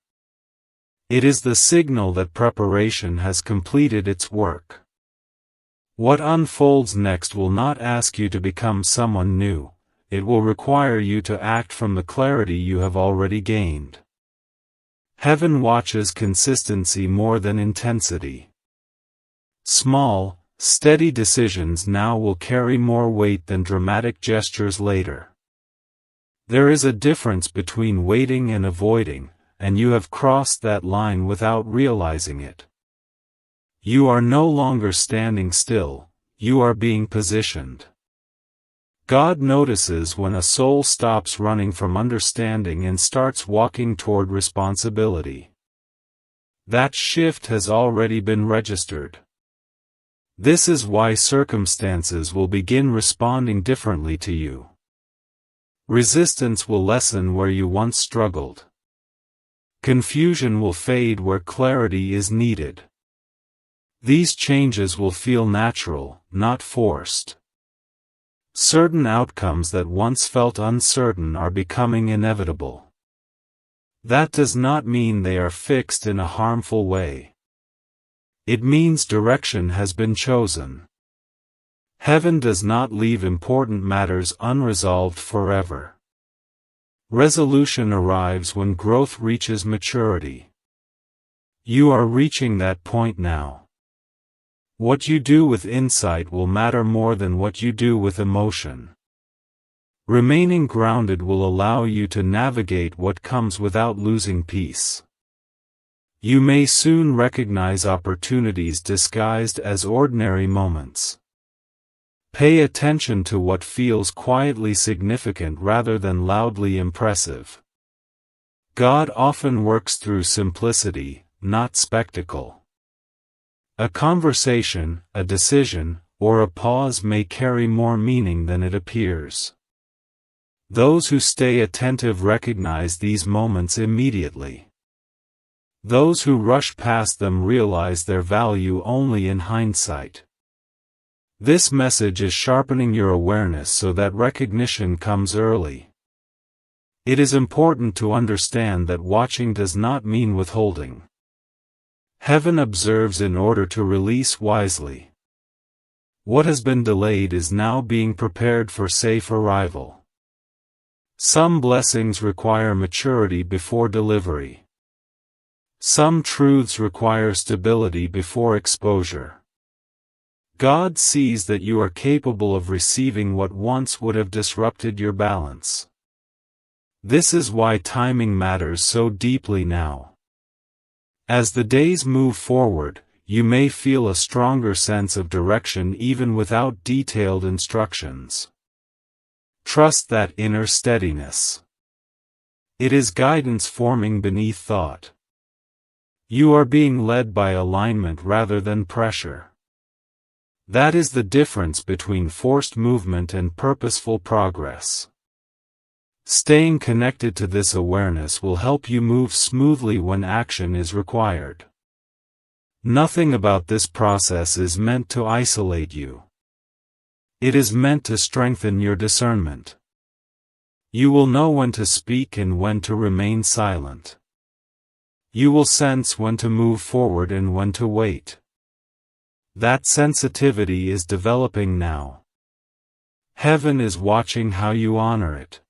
It is the signal that preparation has completed its work. What unfolds next will not ask you to become someone new, it will require you to act from the clarity you have already gained. Heaven watches consistency more than intensity. Small, steady decisions now will carry more weight than dramatic gestures later. There is a difference between waiting and avoiding, and you have crossed that line without realizing it. You are no longer standing still, you are being positioned. God notices when a soul stops running from understanding and starts walking toward responsibility. That shift has already been registered. This is why circumstances will begin responding differently to you. Resistance will lessen where you once struggled. Confusion will fade where clarity is needed. These changes will feel natural, not forced. Certain outcomes that once felt uncertain are becoming inevitable. That does not mean they are fixed in a harmful way. It means direction has been chosen. Heaven does not leave important matters unresolved forever. Resolution arrives when growth reaches maturity. You are reaching that point now. What you do with insight will matter more than what you do with emotion. Remaining grounded will allow you to navigate what comes without losing peace. You may soon recognize opportunities disguised as ordinary moments. Pay attention to what feels quietly significant rather than loudly impressive. God often works through simplicity, not spectacle. A conversation, a decision, or a pause may carry more meaning than it appears. Those who stay attentive recognize these moments immediately. Those who rush past them realize their value only in hindsight. This message is sharpening your awareness so that recognition comes early. It is important to understand that watching does not mean withholding. Heaven observes in order to release wisely. What has been delayed is now being prepared for safe arrival. Some blessings require maturity before delivery. Some truths require stability before exposure. God sees that you are capable of receiving what once would have disrupted your balance. This is why timing matters so deeply now. As the days move forward, you may feel a stronger sense of direction even without detailed instructions. Trust that inner steadiness. It is guidance forming beneath thought. You are being led by alignment rather than pressure. That is the difference between forced movement and purposeful progress. Staying connected to this awareness will help you move smoothly when action is required. Nothing about this process is meant to isolate you. It is meant to strengthen your discernment. You will know when to speak and when to remain silent. You will sense when to move forward and when to wait. That sensitivity is developing now. Heaven is watching how you honor it.